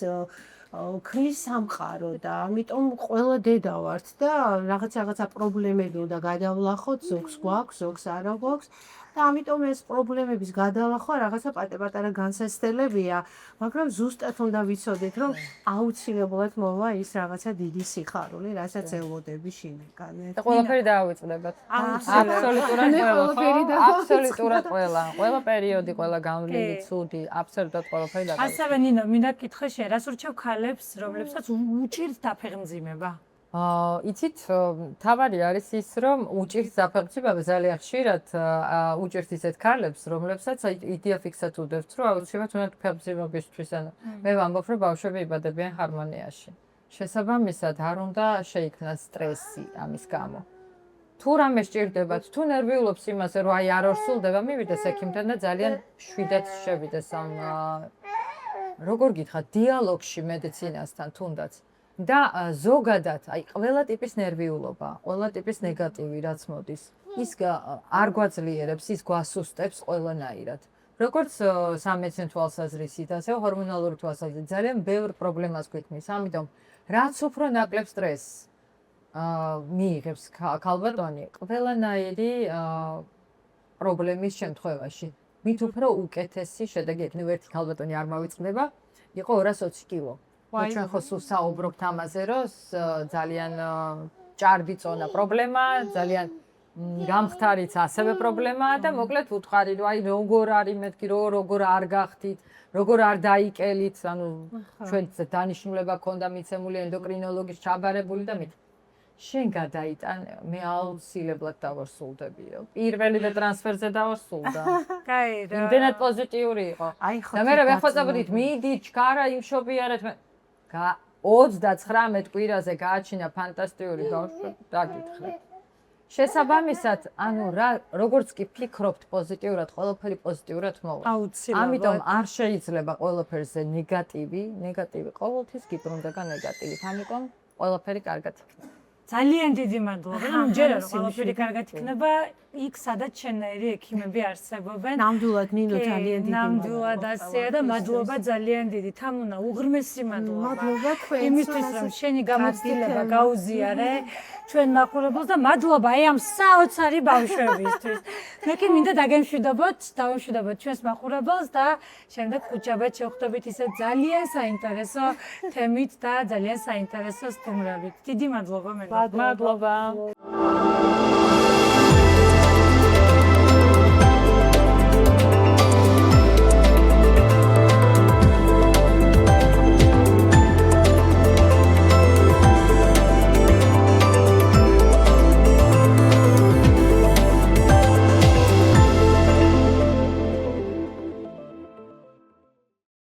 ქრის სამყარო და ამიტომ ყველა დედა ვართ და რაღაცა პრობლემები უნდა გადავლახოთ, ზოგს გვაქვს, ზოგს არა გვაქვს. და ამიტომ ეს პრობლემების გადალახვა რაღაცა პატარ-პატარა განსაცდელებია, მაგრამ ზუსტად უნდა ვიცოდეთ, რომ აუცილებლად მოვა ის რაღაცა დიდი სიხარული, რასაც ელოდები შინაგან. და ყველაფერი დაავიწყდებათ. აბსოლუტურად აბსოლუტურად ყველა პერიოდი, ყველა განვლილი, ცუდი, აბსოლუტურად ყველაფერი დაავიწყდება. ასევე ნინო, მინდა გითხრა შენ, რას ურჩევ ქალებს, რომლებსაც უჭირთ დაფეხმძიმება? იცით, თავარი არის ის, რომ უჭირთ დაფეხმძიმება ძალიან ხშირად უჭირთ ისეთ ქალებს, რომლებსაც იდეა ფიქსად უდევთ, რომ აუცილებლად უნდა ფეხმძიმებისთვის, ანუ მე ვამბობ, რომ ბავშვები იბადებიან ჰარმონიაში. შესაბამისად, არ უნდა შეიქმნას სტრესი ამის გამო. თუ რამე სჭირდებათ, თუ ნერვიულობს იმაზე, რომ აი არ ორსულდება, მივიდეს ექიმთან და ძალიან შვიდად შევიდეს ამ როგორ გითხრათ, დიალოგში მედიცინასთან თუნდაც. და ზოგადად, აი ყველა ტიპის ნერვიულობა, ყველა ტიპის ნეგატივი რაც მოდის, ის არ გვაძლიერებს, ის გვასუსტებს ყველანაირად. როგორც სამედიცინო თვალსაზრისით, ასევე ჰორმონალური თვალსაზრისით ძალიან ბევრ პრობლემას გვიქმნის. ამიტომ რაც უფრო ნაკლებ სტრესს მიიღებს ქალბატონი, ყველანაირი პრობლემის შემთხვევაში, მით უფრო უკეთესი შედეგი ექნება. ერთი ქალბატონი არ მოვიწყდება, იყო 220 კილო. ჩვენ ხო სულ საუბრობთ ამაზე, რომ ძალიან ჭარბი წონა პრობლემა, ძალიან გამხდარიც ასევე პრობლემაა და მოკლედ ვუთხარი, რომ აი როგორ არის მეთქი, როგორ არ გახდით, როგორ არ დაიკელით, ანუ ჩვენ დანიშნულება ქონდა მიცემული ენდოკრინოლოგის ჩაბარებული და მით შენ გადაიტან, მე აუცილებლად დავარსულდებიო. პირველივე ტრანსფერზე დავარსულდა. კაი რა. იმდენად პოზიტიური იყო. და მე ვეხვეწებოდით, მიდი, ჩქარა, იმშობიარეთ. 39 კვირაზე გააჩინა ფანტასტიკური ბავშვი, დაგითხრეთ. შესაბამისად, ანუ როგორც კი ფიქრობთ პოზიტიურად, ყველაფერი პოზიტიურად მოვა. აუცილებლად. ამიტომ არ შეიძლება ყველაფერზე ნეგატივი ყოველთვის გიბრუნდება ნეგატივით. ამიტომ ყველაფერი კარგად იქნება. ძალიან დიდი მადლობა. ნუ ჯერა რომ ყველაფერი კარგად იქნება, იქ სადაც შენაირი ექიმები არსებობენ. ნამდვილად ნინო ძალიან დიდი ნამდვილად ასეა და მადლობა ძალიან დიდი. თამუნა, უღრმესი მადლობა. მადლობა თქვენს. იმისთვის რომ შენი გამოცდილება გაუზიარე ჩვენ მაყურებელს და მადლობა აი ამ საოცარი ბავშვებისთვის. მე კი მინდა დავემშვიდობოთ ჩვენს მაყურებელს და შემდეგ ხუჭაბად შევხვდებით ისე ძალიან საინტერესო თემით და ძალიან საინტერესო სტუმრებით. დიდი მადლობა მე. მადლობა.